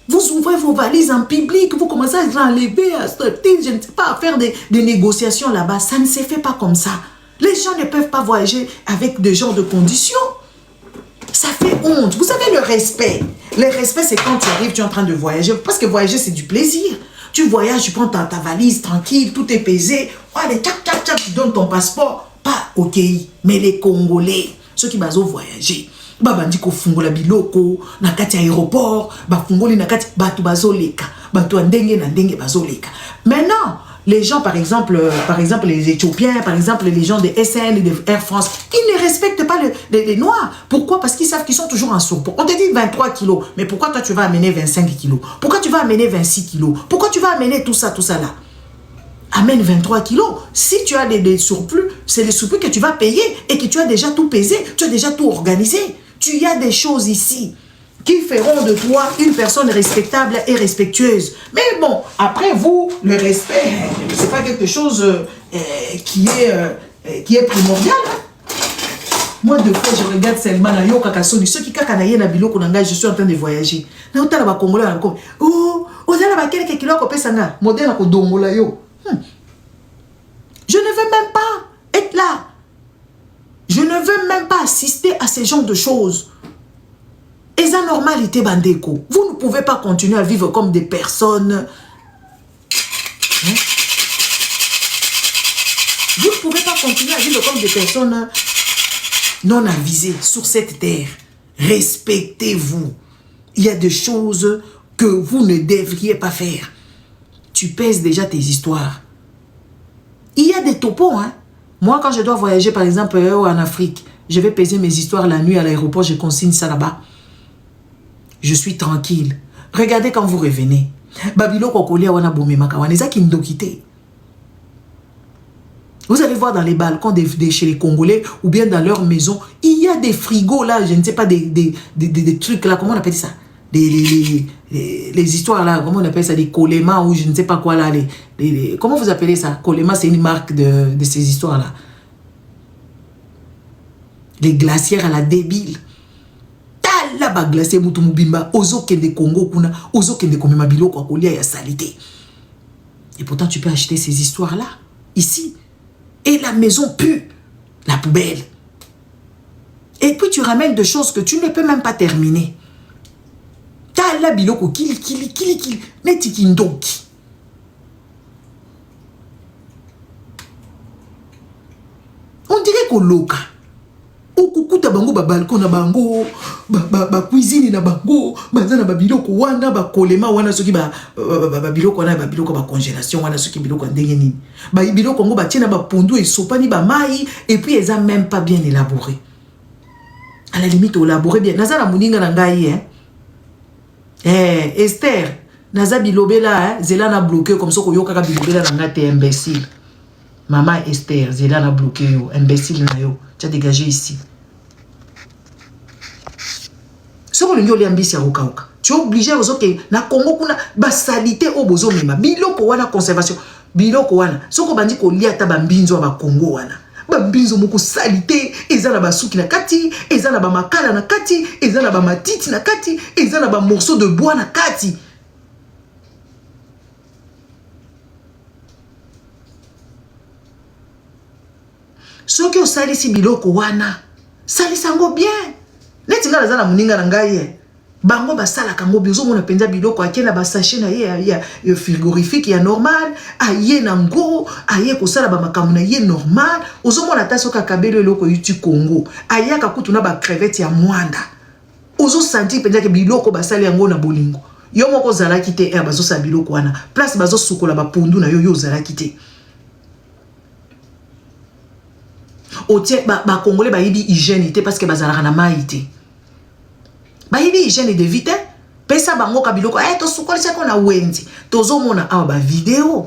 Vous ouvrez vos valises en public, vous commencez à enlever, à sortir, je ne sais pas, à faire des négociations là-bas. Ça ne se fait pas comme ça. Les gens ne peuvent pas voyager avec des genres de conditions. Ça fait honte. Vous savez, le respect. Le respect, c'est quand tu arrives, tu es en train de voyager. Parce que voyager, c'est du plaisir. Tu voyages, tu prends ta valise tranquille, tout est pesé. Allez, tu donnes ton passeport. Pas ok. Mais les Congolais, ceux qui vont voyager, babandi ko fungola biloko, na kati aéroport, ba fungoli na kati batu bazoleka, batu ndenge na ndenge bazoleka. Maintenant, les gens, par exemple les Éthiopiens, par exemple les gens de SN et de Air France, ils ne respectent pas les Noirs. Pourquoi? Parce qu'ils savent qu'ils sont toujours en surpoids. On te dit 23 kilos, mais pourquoi toi tu vas amener 25 kilos? Pourquoi tu vas amener 26 kilos? Pourquoi tu vas amener tout ça là? Amène 23 kilos. Si tu as des surplus, c'est les surplus que tu vas payer et que tu as déjà tout pesé, tu as déjà tout organisé. Tu y as des choses ici qui feront de toi une personne respectable et respectueuse. Mais bon, après vous, le respect, c'est pas quelque chose qui est primordial. Moi, deux fois, je regarde Selma na yo kakasoni. Ceux qui kakanaye na bilo konanga, je suis en train de voyager. Na otala ba Congolais encore. Oh, ozala ba quelques kilos ko pesa nga. Modèle ko dongola yo. Je ne veux même pas être là. Je ne veux même pas assister à ce genre de choses. Et ça, normalité, Bandeko. Vous ne pouvez pas continuer à vivre comme des personnes. Hein? Vous ne pouvez pas continuer à vivre comme des personnes non avisées sur cette terre. Respectez-vous. Il y a des choses que vous ne devriez pas faire. Tu pèses déjà tes histoires. Il y a des topos, hein. Moi, quand je dois voyager, par exemple, en Afrique, je vais peser mes histoires la nuit à l'aéroport, je consigne ça là-bas. Je suis tranquille. Regardez quand vous revenez. Babilo kokolia wana bomemaka wana eza kindokité. Vous allez voir dans les balcons chez les Congolais ou bien dans leur maison, il y a des frigos là, je ne sais pas, des trucs là, comment on appelle ça? Les histoires là, comment on appelle ça? Des colémas ou je ne sais pas quoi là. Comment vous appelez ça? Coléma, c'est une marque de ces histoires là. Les glacières à la débile. Tala ba glacier mutu mubimba, ozo kende Congo kuna, ozo kende komema biloko akolia ya salité. Et pourtant tu peux acheter ces histoires là, ici. Et la maison pue, la poubelle. Et puis tu ramènes des choses que tu ne peux même pas terminer. Tala biloko kili, netiki ndoki. On dirait qu'on loka. Okukuta bango ba balcon na bango, ba cuisine na bango, banza na ba biloko wana ba kolema wana soki ba biloko wana ba biloko ba congélation wana soki biloko ndenge nini. Ba biloko ngo ba tiena ba pondu et sopani ba mai et puis ils ont même pas bien élaboré. À la limite élaboré bien. Naza na muninga na ngai hein. Esther, naza bilobela hein, zela na bloqué comme ça ko yoka ka bilobela na ngate imbécile. Maman Esther, zela na bloqué yo, imbécile na yo. Tu as dégagé ici. Ce qu'on lui a ambitieux à tu es obligé à dire que na Congo kuna ba salité au bozo mema biloko wana conservation biloko wana soko bandi ko liata ba mbinzo ba Congo wana ba mbinzo moko salité ezana ba suki na kati ezana ba makala na kati ezana ba matiti na kati ezana ba morceaux de bois na kati. Ce que salisi biloko wana salisango bien neti ngala za na muninga na ngai bango basala kango bizo mona penza biloko akena ba sachet na ye ya frigorifique ya normal aye na ngo aye ko sala ba makamu na ye normal ozo mona taso ka kabelo eloko yuti Congo aye ka kutu na ba crevette ya mwanda ozo sentir penza ke biloko basali yango na bolingo yo moko zala kite bazo sa biloko wana place bazo sukola ba pondu na yo zala kite. Otie ba Congolais ba yibi hygiène parce que bazala na maïté. Ba yibi hygiène de vite pesa bango ka biloko to sukola ça qu'on a wendi. Tozo mona ba vidéo.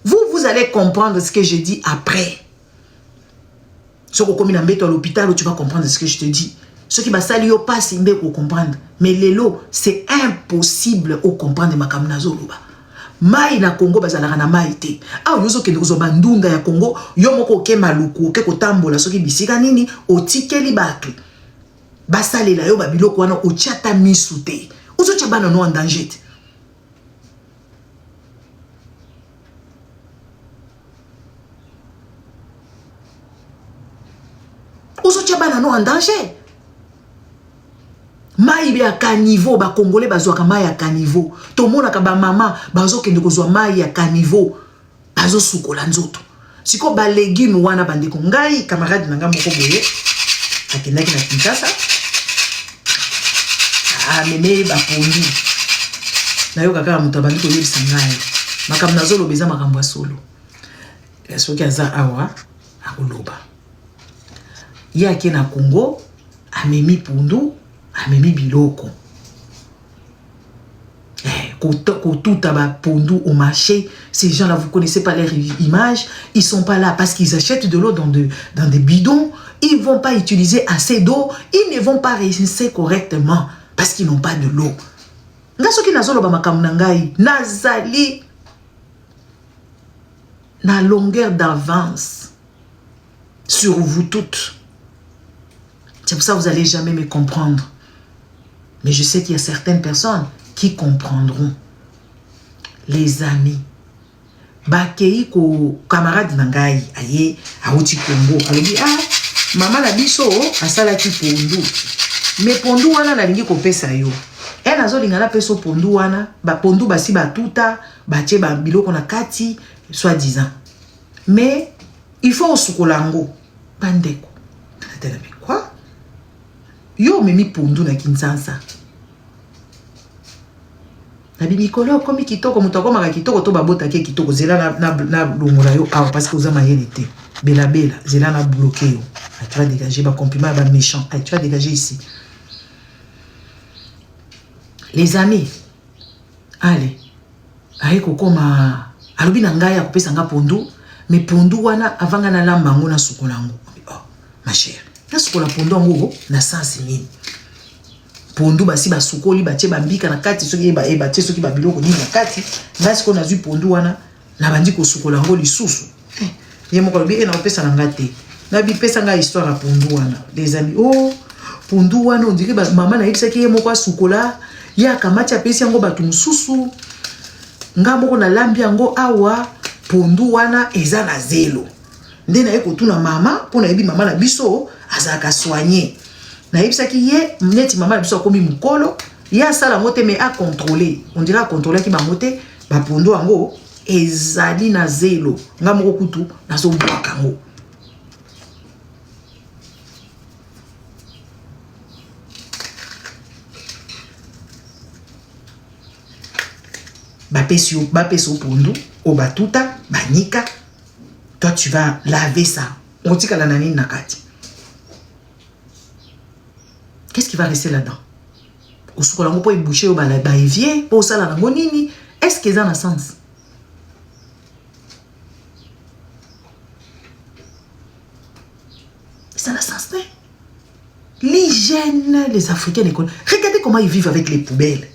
Vous allez comprendre ce que je dis après. Si vous commis dans à l'hôpital, tu vas comprendre ce que je te dis. Ce qui va salir au pas, c'est pour comprendre. Mais lelo, c'est impossible au comprendre ma kamnazo loba. Mai na Congo bazalaka na maïté. Yozo ke ndozo bandunda ya Congo, yo moko ke maluku, ke kotambola soki bisika nini, otikeli batu. Basalela yo babiloko wana otiata misute. Ozo tchabana no en danger. Ozo tchabana no en danger. Mai be à caniveau, ba Congolais bazwaka mai à caniveau. To mona ka ba mama bazo kende kozwa mai à caniveau. Bazo sukola nzoto. Siko ba légumes wana bandeko ngai camarade nanga moko boye. Akendaki na Kinshasa. Meme ba pondu. Na yo kaka muto bandeko yebisa ngai. Makambo nazolo beza makambo ya solo. Soki aza awa akoloba. Ya ke na Congo amemi pondu. Amemi biloko. Tout pondu au marché. Ces gens-là, vous ne connaissez pas leur image. Ils ne sont pas là parce qu'ils achètent de l'eau dans des bidons. Ils ne vont pas utiliser assez d'eau. Ils ne vont pas rincer correctement parce qu'ils n'ont pas de l'eau. Nazali na longueur d'avance sur vous toutes. C'est pour ça que vous n'allez jamais me comprendre. Mais je sais qu'il y a certaines personnes qui comprendront. Les amis. Bakei ko camarade nangai aye auti Congo. Alobi mama na biso asala ki pondu. Mais pondu wana na lingi ko pesa yo. Nazo lingana peso pondu wana ba pondu basi ba tuta ba tie ba biloko na kati soit disant. Mais il faut osukolango bandeko. Quoi? Yo memi pondu na Kinshasa. na bimikolo komi kitoko muto akoma ka kitoko to babota ke kitoko zela na longola yo awa parce que oza mayele te bela bela zela na bloqué yo. Tu vas dégager ba compliment ba méchant. Tu vas dégager ici. Les amis, allez, aye kokoma alobi na ngai akopesa nga pondu, mais pondu wana avanga na lamba ngo na sukola ngo. Oh, ma chère, na sukola pondu ngo na sens nini? Pondu basi basukoli batie bambika na kati soki eba tie soki babiloko nini na kati, ngasi ko na zui pondu wana na bandi ko sukola ngo lisusu. Ye moko lobi na opesa na ngate. Na bi pesa nga histoire ya pondu wana. Les amis, oh, pondu wana on dirait maman na yebisa ki ye moko sukola ya kamati apesi yango batu mususu. Nga moko na lambi yango awa pondu wana eza na zelo. Nde na yeko tuna mama pona yebi mama na biso azaka soigner. Na yebisa ki ye mneti mama na biso akomi mukolo ya sala ngote me a contrôler. On dirait a contrôler ki bangote ba pondu yango ezali na zelo. Nga moko kutu na so bwaka ngo. Bapeso pondu, au batuta, banika. Toi, tu vas laver ça. On dit qu'à la nanine nakati. Qu'est-ce qui va rester là-dedans? Au soukolango pour y boucher au baévier, au salalango nini. Est-ce qu'ils ont un sens? Ça n'a sens, non? L'hygiène, les Africains, regardez comment ils vivent avec les poubelles.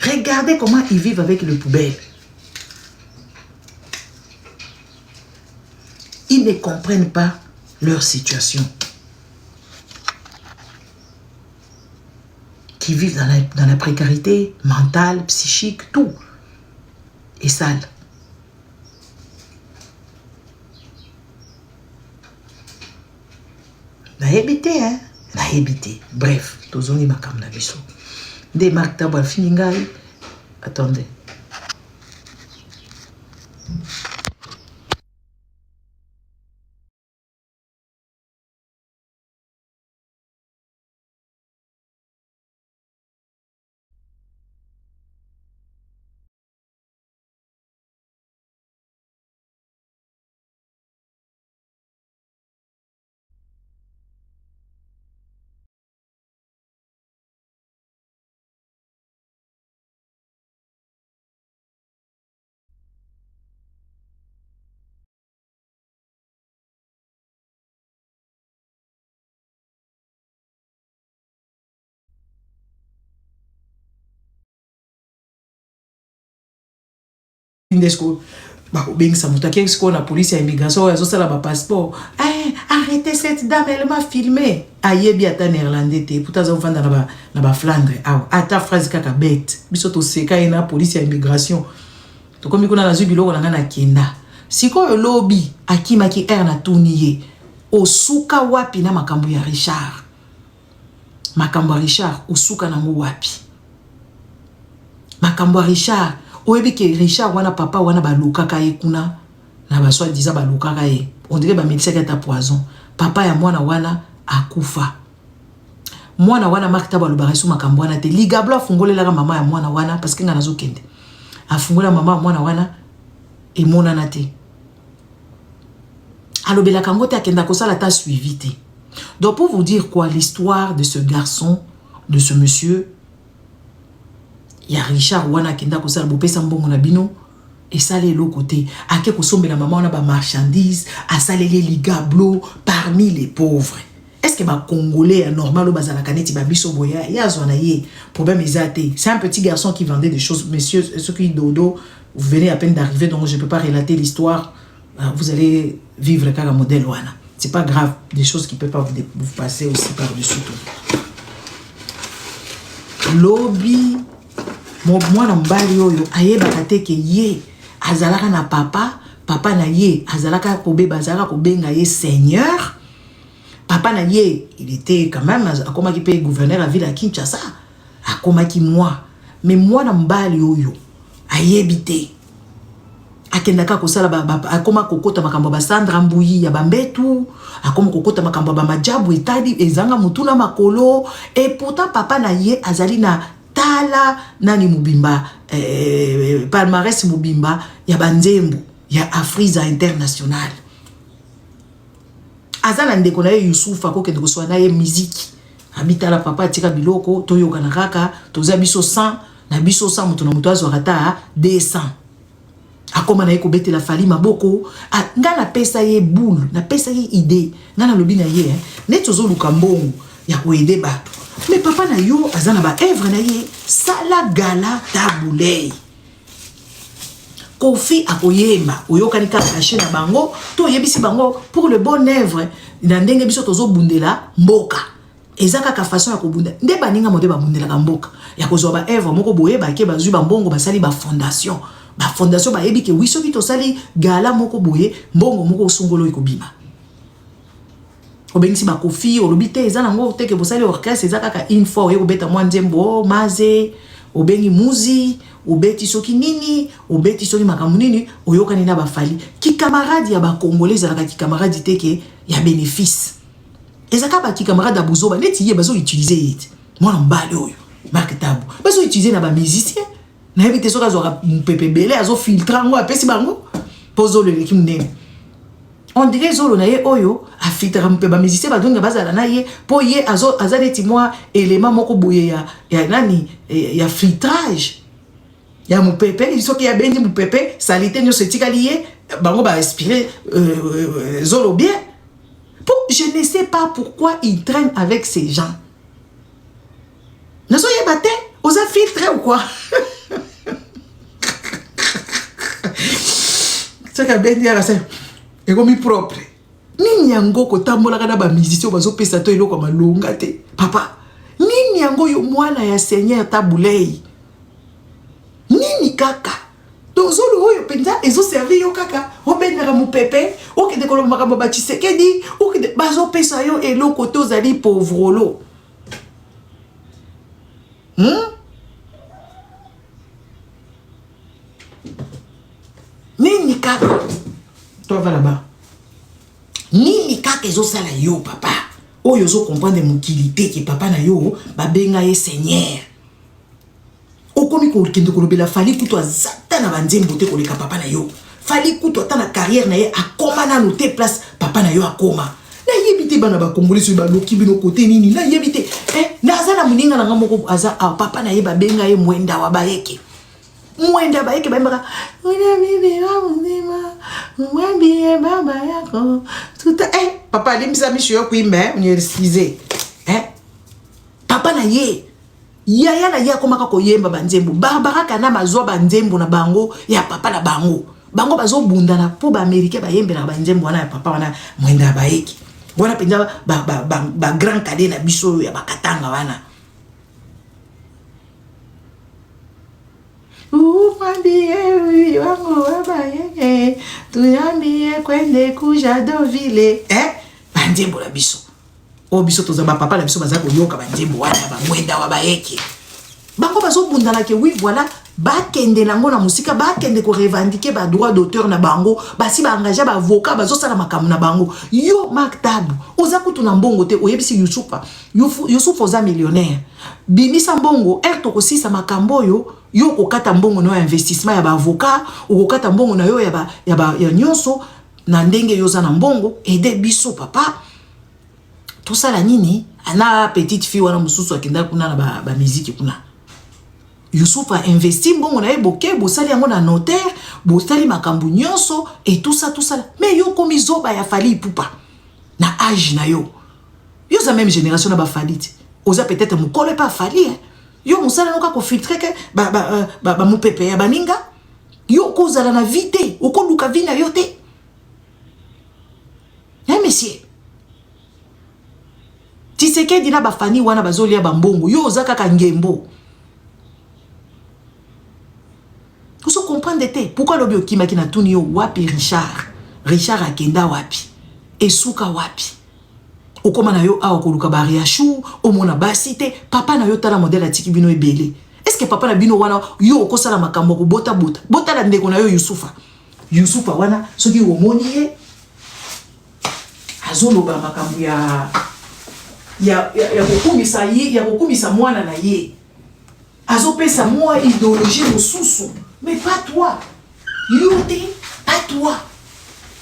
Regardez comment ils vivent avec les poubelles. Ils ne comprennent pas leur situation. Qui vivent dans la précarité mentale, psychique, tout. Et sale. Na habité, hein? Na habité. Bref, tozoni makam na biso. Des marques tabal finingai. Attendez. La police et l'immigration, ils ont la passeport. Arrêtez cette dame, elle m'a filmé. Aïe, bien, ta néerlandais, pour ta enfant dans la Flandre. Ah, ta phrase kaka bête. Bisoto seka ina police et immigration. To comme qu'on a la zubilo on a na kenda. Si ko lobby akima ki na tuniye. Osuka wapi na makambo ya Richard. Makambo ya Richard osuka na ngo wapi. Makambo ya Richard oyebi ke Richard wana papa wana balukaka ye kuna na baswa diza balukaka ye on dirait ba médecin qui a poison papa ya mwana wana akufa mwana wana makita balubaka su makambo wana te ligablo afungolelaka mama ya mwana wana parce que nga nazokende afungola mama ya mwana wana emonana te alobelaka ngo te akenda kosala ta suivi te. Donc pour vous dire quoi, l'histoire de ce garçon, de ce monsieur, il y a Richard wana kenda ko sala bopesa mbongo na bino et ça les l'autre côté ake ko sombe la maman na ba marchandise a salé les ligablo parmi les pauvres. Est-ce que ba congolais normal au bazala kaneti ba biso boya ya zona ye problème ezate. C'est un petit garçon qui vendait des choses, messieurs ceux qui dodo vous venez à peine d'arriver donc je peux pas relater l'histoire, vous allez vivre comme un modèle wana. C'est pas grave, des choses qui peuvent pas vous passer aussi par-dessus tout. Lobby mwana mbali oyo ayebaka te ke ye azalaka na papa na ye azalaka kobeba azalaka kobenga ye seigneur papa na ye il était quand même akomaki pe gouverneur à ville à Kinshasa akomaki moi mais mwana mbali oyo ayebite akendaka kosala akoma kokota makambo ba Sandra Mbuyi ya bambetu, akoma kokota makambo ba majabu etadi ezanga mutuna makolo, et pourtant papa na ye azali na tala nani mubimba palmarès mubimba ya banzembo ya Afriza International. Azana ndeko na ye Yusufa ko kende koswa na ye muziki. Habitala papa tika biloko toyoka na kaka toza biso 100 na biso 100 mutu na mutu azwaka 200. Akoma na ye kobetela Fally maboko, nga na pesa ye boule, na pesa ye idée, nga na lobi na ye net ozoluka mbongo ya koede bato. Mais papa na yo azana ba œuvre na ye sala gala tabulei. Kofi akoyemba oyokani ka caché na bango to yebisi bango pour le bon œuvre na ndenge biso tozo bundela mboka. Ezaka ka façon ya kobunda nde baninga mode ba bundela ka mboka ya kozwa ba œuvre moko boye ba ke bazwi ba mbongo basali ba fondation. Ba fondation ba yebi ke wiso ki tosali gala moko boye mbongo moko songolo ikobima. Obengisi ba kofi olobite ezana ngo teke bosali orchestre ezaka ka une fois oye kobeta mwa nzembo maze obengi muzi obeti soki nini obeti soki makambo nini oyokani na ba Fally ki camarade ya ba congolais zalaka ki camarade teke ya bénéfice ezaka ba ki camarade abuzoba neti ye bazo utiliser yete mwana mbali oyo Mark Tabu bazo utiliser na ba musicien na ebite soka zo pepe belé azo filtrer ngo apesi bango pozo le ki mnene on dirait zolo na ye oyo a filtrer mpe ba musicien ba donga bazala na ye po ye azaleti moi élément moko boye ya nani ya filtrage ya mupepe soki ya benji mupepe salité nyo setika lié bango ba respirer zolo bien. Je ne sais pas pourquoi il traîne avec ces gens. Ne soyez batté, vous avez filtré ou quoi? C'est que ben dire c'est egomi propre. Nini yango ko tambola kana ba musicien bazo pesa to eloko malonga te. Papa, nini yango yo mwana ya Seigneur tabulei. Nini kaka? Donc zolo oyo penza ezo servi yo kaka. Obenera mu pepe, oke de kolomaka ba Tshisekedi, oke de bazo pesa yo eloko to zali pauvrolo. Nini kaka? Toi va là-bas. Nini kaka ezo sala yo papa? Oyo zo comprendre mukilité que papa na yo ba benga ye Seigneur. Okomi ko kende ko lobela Fally kuto azata na banzembo te ko leka papa na yo. Fally kuto ata na carrière na ye akoma na note place papa na yo akoma. Na yebite bana ba congolais so ba loki bino côté nini na yebite na azana muninga na ngamoko aza papa na ye ba benga ye mwenda wa baeke. Mwenda baeke ba mbaka una bibi wa mzima mwambie baba yako tuta papa alimisa misho yo kuimba unirisize papa na ye yaya na ya komaka koyemba banzembo baraka na mazwa banzembo na bango ya papa na bango bazo bunda na po ba Americain ba yembe na banzembo wana ya papa wana mwenda baeki bona penza ba grand cadet na biso ya bakatanga wana mwambie wangu wabayeke tuyambie kwende kuja Deauville banzembo na biso o biso toza ba papa na biso baza koyoka banzembo wana ba mwenda wa baeke bango bazo bunda na ke oui voilà bakende nango na musika bakende ko revendiquer ba droit d'auteur na bango basi ba engager ba avocat bazo sala makamu na bango yo Mark Tabu oza kutu na mbongo te oyebisi Yusufa oza millionnaire bimisa mbongo to ko sisa makambo yo kokata mbongo no investissement ya ba avocat okokata mbongo na yo ya nyonso na ndenge yo za na mbongo ede biso papa tout ça la nini ana petite fille wana mususu akenda kuna na ba musique kuna Youssouf a investi mbongo na ye boke bosali yango na notaire bosali makambu nyonso et tout ça mais yo komi zoba ya Fally Ipupa na âge na yo za même génération na ba Fally oza peut-être mukolo pas Fally yo musala noka ko filtrer ke ba mupepe ya baninga yo kozala na vite okoluka vina yo te monsieur Tshisekedi na ba fani wana bazolia ba mbongo yo oza kaka ngembo. Vous comprenez te pourquoi lobi okima kina tuni yo wapi Richard akenda wapi esuka wapi okoma na yo awa koluka bari ya chou omona basite papa na yo tala modèle atiki bino ebele. Est-ce que papa na bino wana yo okosala makambo ko bota la ndeko na yo Yusufa Yusufa wana soki omoni ye azoloba makambo ya kokumisa ye ya kokumisa mwana na ye azopesa moi idéologie mosusu mais pas toi yote pas toi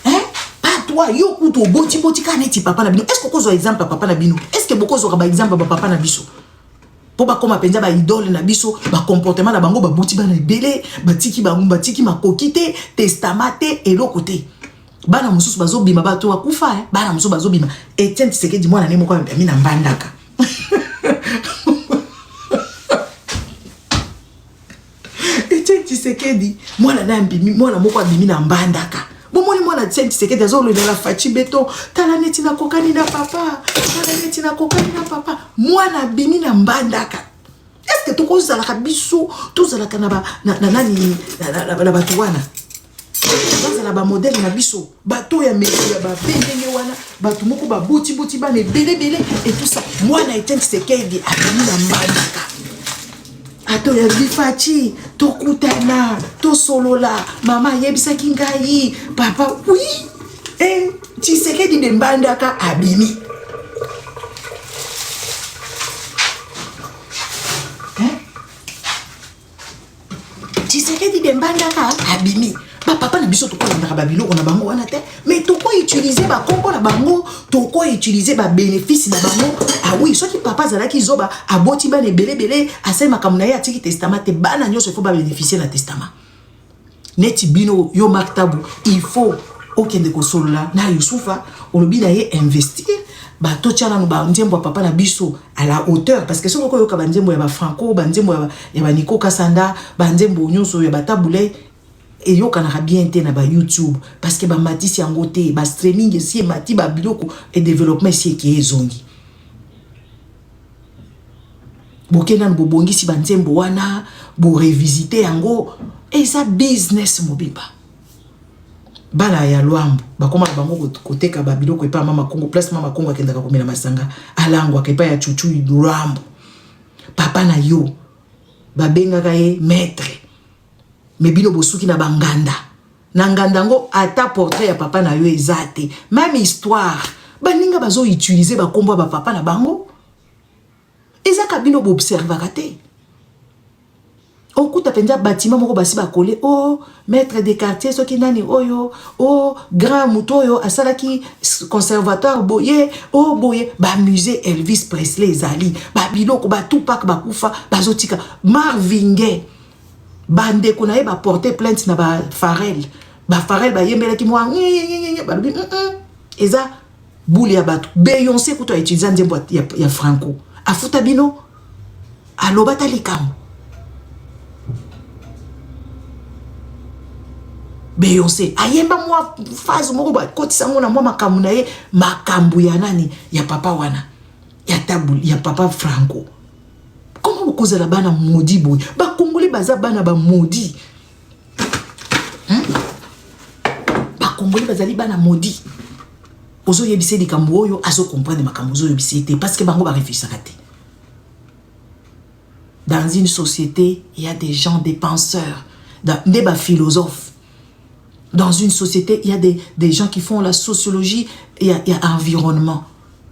hein pas toi yo kuto boti kaneti papa na bino est-ce que kozo exemple papa na bino est-ce que bokozo ka ba exemple papa na biso po ba koma penza ba idole na biso ba comportement na bango ba buti ba na ebele batiki bango batiki makokite testamate eloko te bana mususu bazobima bato akufa bana mususu bazobima Etienne Tshisekedi mwana ne moko ami na mbandaka Etienne Tshisekedi mwana na mbimi mwana moko abimi na mbandaka bomoni mwana Etienne Tshisekedi azolo na fachi beto tala neti na kokani na papa mwana abimi na mbandaka est-ce que tokozala ka biso tozala kana ba na nani na bato wana bazala ba modèle na biso bato ya media ba bendenge wana bato moko ba buti ba ne bele et tout ça mwana Etienne Tshisekedi abimi na mbandaka ato ya bifachi tokutana to solola mama yebisaki ngai papa oui Tshisekedi de mbandaka abimi Tshisekedi de mbandaka abimi ba papa na biso toko ndaka ba biloko na bango wana te mais toko utiliser ba kombo na bango toko utiliser ba bénéfice na bango ah oui soki papa zalaki zoba aboti ba ne belé asema kamuna ya tiki testament te bana nyoso faut ba bénéficier na testament neti bino yo maktabu il faut okende ko solola na Yusufa olobi na ye investir ba to tchala no ba nzembo papa na biso à la hauteur parce que soko ko yo ka ba nzembo ya ba Franco ba nzembo ya ba Nico Kasanda ba nzembo nyonso ya ba tabule et yo kanaka bien te na ba YouTube parce que ba matisi yango te ba streaming si mati ba biloko et développement si ki ezongi bokena no bongi si ba nzembo wana bo revisiter yango et ça business mobimba bala ya lwambo bakoma bango koteka ba biloko epa mama Kongo place mama Kongo akendaka komela masanga alangwa kepa ya chuchu lwambo papa na yo babengaka ye maître mebino bosuki na banganda na nganda ngo ata portrait ya papa na yo ezate même histoire baninga bazo utiliser ba kombo ba papa na bango ezaka bino bo observer te okuta penza bâtiment moko basi ba coller oh maître des quartiers soki nani oyo oh grand mutoyo asalaki conservatoire boye oh boye ba musée Elvis Presley ezali ba biloko ba Tupac ba kufa bazotika Marvin Gaye bande kuna ye ba porter plainte na ba Pharrell ba yembela ki moi ba lobi eza boule ya bato Beyoncé kuto utiliser nzembo ya Franco afuta bino alobata likambo Beyoncé ayemba moi phase moko ba kotisa ngona moi makambu na ye makambu ya nani ya papa wana ya tabu ya papa Franco comment vous la bana maudit boy ba congolais baza bana ba maudit ba congolais bazali bana maudit ozo yebise likambo oyo azo comprendre makambo ozo yebise te parce que bango ba réfléchir te. Dans une société il y a des gens des penseurs des philosophes. Dans une société il y a des gens qui font la sociologie, il y a environnement,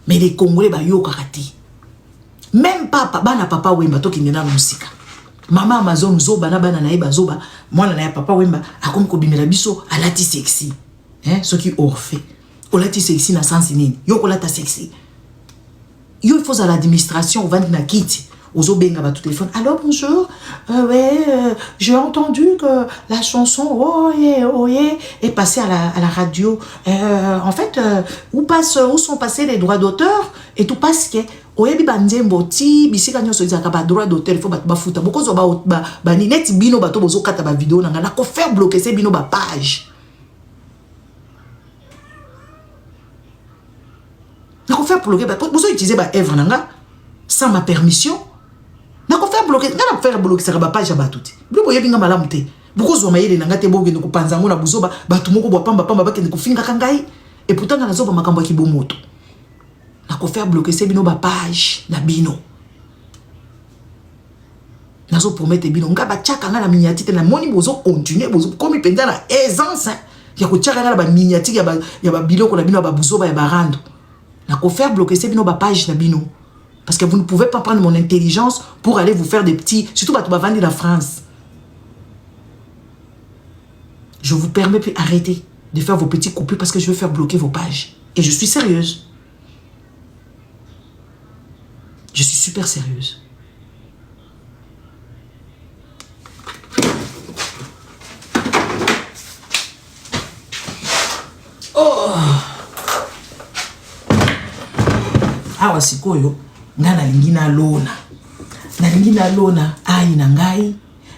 mais les Congolais ba yo karate. Même papa bana papa wemba to kindena musika mama Amazon zoba na bana na eba zoba mwana na ya papa wemba akomi ko bimela biso alati sexy ce qui orphe olati sexy na sens nini yo kolata sexy yo il faut à l'administration vendre na kit ozo benga ba tout téléphone alors bonjour j'ai entendu que la chanson oh yeah est passée à la radio en fait où sont passés les droits d'auteur et tout parce que oyebi banzembo ti bisika nyonso ezaka ba droit d'auteur il faut ba futa bokozo ba net bino bato bozo kata ba vidéo nanga na ko faire bloquer ces bino ba page na ko faire bloquer ba bozo utiliser ba œuvre nanga sans ma permission na ko faire bloquer na faire bloquer ça ba page ba tout bilo boyebi nga malamu te bokozo mayele nanga te boge ndiko panza ngona buzoba bato moko bo pamba ba kende ko finga kangai et pourtant na zoba makambo ki bomoto na ko faire bloquer ces bino ba page na bino nazo promettre bino nga ba tchaka nga na miniature na moni bozo continuer bozo comme penza na aisance ya ko tchaka nga na ba miniature ya ba biloko na bino ba buzoba ya barando na ko faire bloquer ces bino ba page na bino parce que vous ne pouvez pas prendre mon intelligence pour aller vous faire des petits surtout ba to ba vendre la France. Je vous permets puis arrêter de faire vos petits coupures parce que je veux faire bloquer vos pages et je suis sérieuse. Je suis super sérieuse. Oh! Awa sikoyo nga nalingi na lona. Nalingi na lona ai na ngai.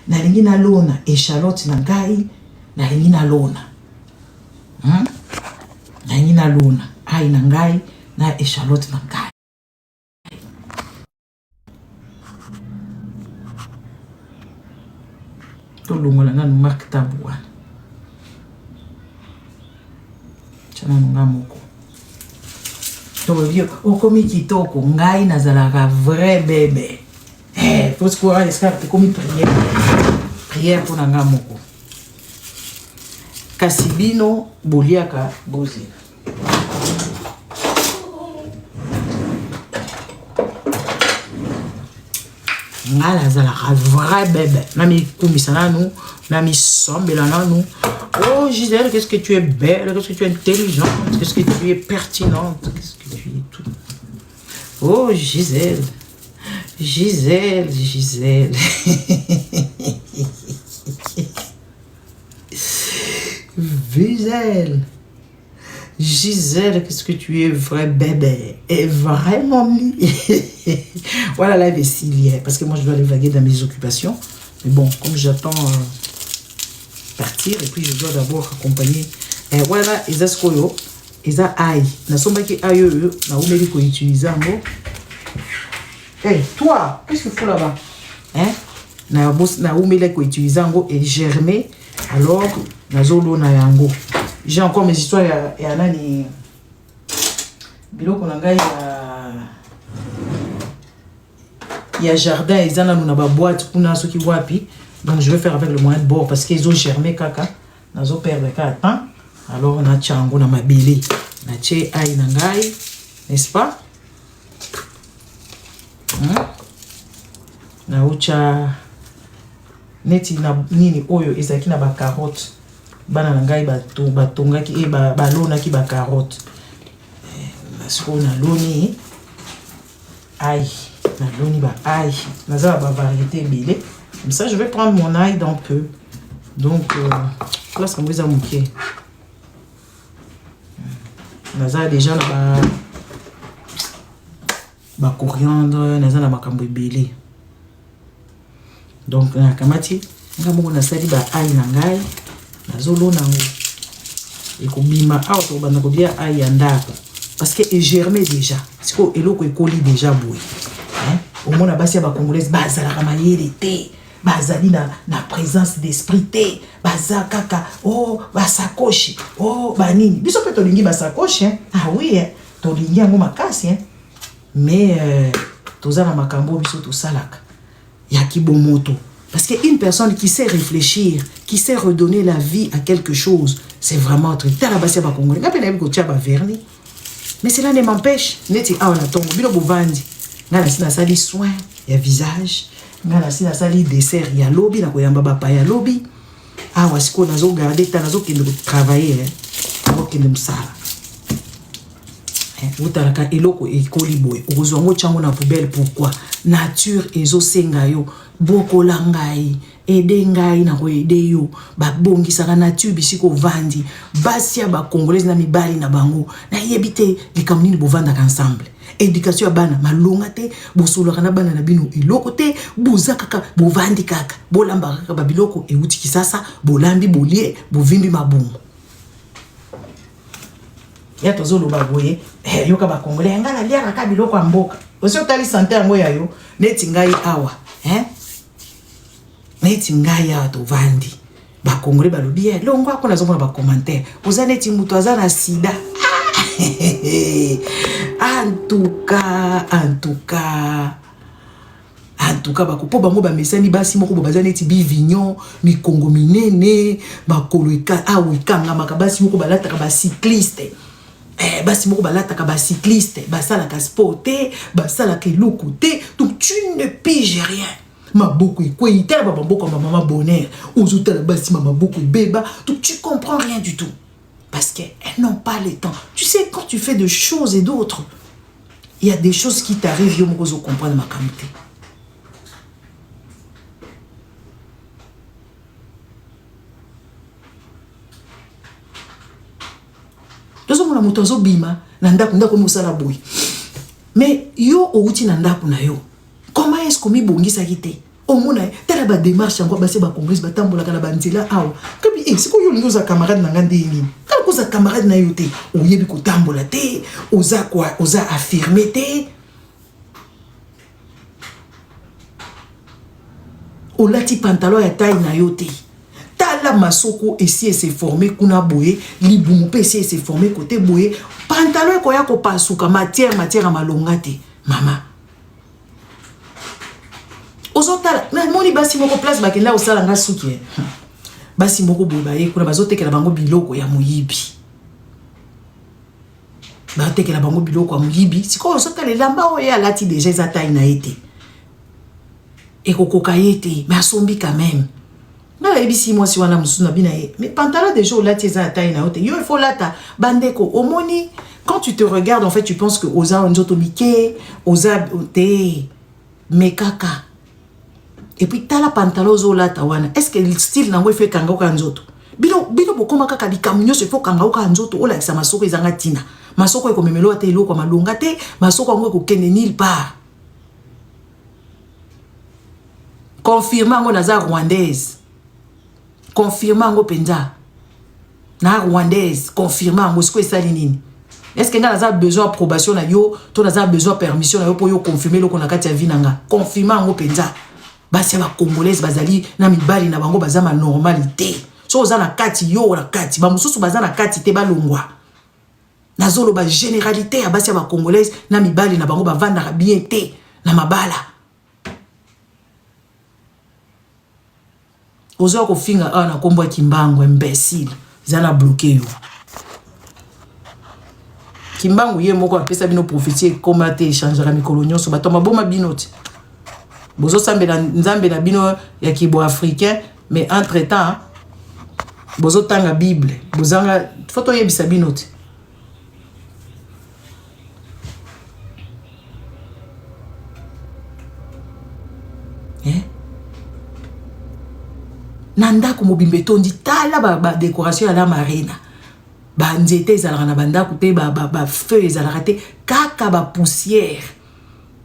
Nalingi na lona echalote na ngai. Nalingi na lona. Nalingi na lona ai na ngai na echalote na ngai. To longola na marque tabu wana. Chana nunga moko. To vio okomi kitoko ngai nazalaka vrai bébé. Faut se croire escape komi prière. Prière pour nanga moko. Kasibino boliaka bozi. Ngala zalaka vrai bébé. Nami kumisana nous, nami sombela nous. Oh Gisèle, qu'est-ce que tu es belle, qu'est-ce que tu es intelligente, qu'est-ce que tu es pertinente, qu'est-ce que tu es tout. Oh Gisèle, Gisèle, Gisèle. Gisèle. Gisèle, qu'est-ce que tu es vrai bébé et vraiment mis. Voilà la vaisselle, parce que moi je dois aller vaguer dans mes occupations. Mais bon, comme j'attends partir et puis je dois d'abord accompagner. Et voilà, ils ont ce koyo, ils ont aïe. Na somba qui aïe na oumeli ko utiliser mo. Hey, toi, qu'est-ce que tu fais là-bas? Hein? Na boss na oumeli ko utiliser ngo et germer. Alors, na zolo na yango. J'ai encore mes histoires et anani biloko na ngai il y a jardin ils en ont na ba boîte kuna soki wapi. Donc je vais faire avec le moyen de bord parce qu'ils ont germé kaka. Nazo perdre kaka. Alors on a tchango na mabili. Na che ai na ngai, n'est-ce pas? Na ucha neti na nini oyo ezaki na ba carotte. Bana na ngai batongaki e balona ki ba carotte. Parce qu'on a loni aïe, na loni ba aïe. Naza ba variété belé. Comme ça, je vais prendre mon ail d'un peu. Donc, là, ça me fait manquer. Naza déjà la coriandre, naza la makambo belé. Donc, na kamati, on a sali ba ail nangai, nazolo nango. Et kobima, to bana kobia ail andako. Parce que est germé déjà. Parce que eloko ekoli déjà boui. Hein? Au moins la base ba congolaise bazala ramayere té. Bazali na présence d'esprit té. Baza kaka oh basakoshi. Oh banini. Biso pe tolingi basakoshi hein. Ah oui hein. Tolingi yango makasi hein. Mais toza na makambo biso to salaka. Ya kibomoto. Parce qu'une personne qui sait réfléchir, qui sait redonner la vie à quelque chose, c'est vraiment un truc. T'as la base ba congolais. Ngapena biko tia ba verni. Mais cela ne m'empêche. Neti a on a tombe bino bovandi. Ngana sina sali soin ya visage. Ngana sina sali dessert ya lobby na koyamba bapa ya lobby. Ah wasiko nazo garder ta nazo kende travailler hein. Nazo kende msala. Utalaka eloko ekoli boye. Ozwango chango na poubelle pourquoi? Nature ezo senga yo. Boko langai. Ede ngai na ko ede yo. Ba bongisaka nature bisiko vandi. Basia ba congolaise na mibali na bango. Na yebite likamuni bovanda ensemble. Éducation bana malonga te bosolaka na bana na bino eloko te boza kaka bovandi kaka bolamba kaka babiloko euti kisasa bolambi bolie bovimbi mabumbu ya tozolo baboye yoka ba congolais ngana lia kaka biloko amboka osi otali santé yango yayo neti ngai awa neti ngai awa tovandi ba congolais balobi longo akona zomona ba commentaire oza neti muto aza na sida. En tout cas, En tout cas, bako po bango ba mesani basi moko bazane ti bivignon, mi Congo minene, ba koloika awikanga makabasi moko balata ka ba cycliste. Basi moko balata ka ba cycliste, basala ka sporté, basala ke lukuté, donc tu ne piges rien. Maboko quoi itela ba bamboko ma maman bonheur, ozutela basi mama boko beba, donc tu comprends rien du tout. Parce qu'elles n'ont pas le temps. Tu sais, quand tu fais de choses et d'autres, il y a des choses qui t'arrivent, yo moko zo comprendre ma kamite. Tozo mona moto zo bima na ndako mosala boy. Mais yo outi na ndako na yo. Comment est-ce que mi bongisa kité? Au mona tala ba démarche encore ba se ba congrès ba tambola kana ba nzela aw. Kabi siko yo lingo za camarade na ngande nini? Kala ko za camarade na yo te. Oyebi ko tambola te, oza quoi, oza affirmer te. Olati pantalon ya taille na yo te. La masoko essaie de se former kuna boye libumu pe essaie de se former côté boye pantalon ko ya ko pasuka matière à malongate mama ozotala na moni basi moko place bakenda osala nga suki basi moko boye baye kuna bazotekela bango biloko ya moyibi batekela bango biloko ya moyibi siko ozotala lamba oye alati déjà za taille na été et kokoka yete mais asombi quand même. Mais pantalon déjà là tu es taille na il faut là ta bandeko omoni quand tu te regardes en fait tu penses que oza nzoto mike oza te mekaka et puis t'as la pantalon zo là ta wana est-ce que le style na fait kanga ka nzoto bino bokoma kaka likamunyo se faut kanga ka nzoto ola sa masoko ezanga tina masoko eko memelo ate eloko malonga te masoko ngo ko kende nulle part confirmant ngo naza rwandaise confirmant ngo penza na rwandaise confirmant ngo siko esali nini est-ce que nga besoin approbation na yo to naza besoin permission na yo pour yo confirmer loko na kati ya vie nanga confirmant ngo penza basi ba congolaise bazali na mibali na bango bazama normalité so oza na kati yo na kati ba mususu baza na kati te balongwa nazolo ba généralité ya basi ba congolaise na mibali na bango bavanda bien te na mabala. Ozo ko finga na kombo Kimbangu imbécile zana bloqué yo Kimbangu ye moko apesa bino prophétie comment te échanger la mikolonyo so batoma boma binoti bozo sambela nzambe na bino ya kibo africain mais entre temps bozo tanga bible bozanga photo yebisa binoti nanda ko mobimbe tondi tala ba décoration à la marina ba nzete ezalaka na banda ko te ba feu ezalaka te kaka ba poussière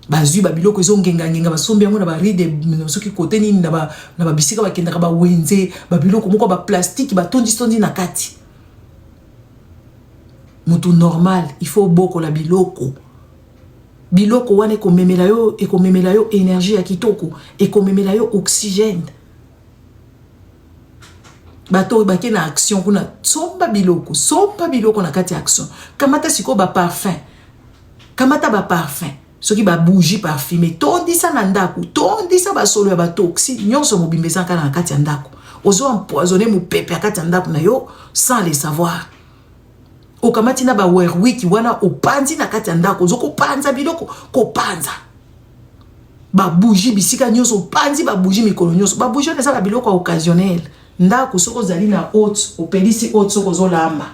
ba zui ba biloko ezongenga ba sombi yango na ba ride soki côté nini na ba bisika ba kendaka ba wenze ba biloko moko ba plastique ba tondi na kati mutu normal il faut boko la biloko wane ko memela yo énergie ya kitoko et ko memela yo oxygène. Bato baki na action kuna somba biloko na kati action kamata siko ba parfum soki ba bougie parfumé tondisa na ndako tondisa ba solo ya ba toxi nyonso mobimbesa kana na kati ya ndako ozo empoisonner mo pepe ya kati ya ndako na yo sans le savoir okamati na ba werwiki wana opanzi na kati ya ndako ozo ko panza biloko ko panza ba bougie bisika nyonso panzi ba bougie mikolo nyonso ba bougie na sa biloko occasionnel ndako soko zali na haute opelisi haute soko zolamba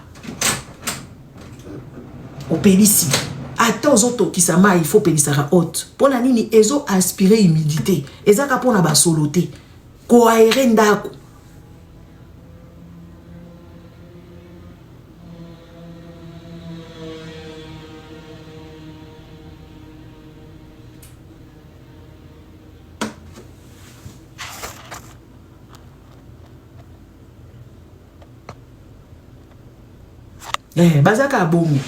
opelisi ata ozoto kisama il faut pelisaka haute pona nini ezo aspirer humidité ezaka pona ba soloté ko aéré ndako bazaka bongo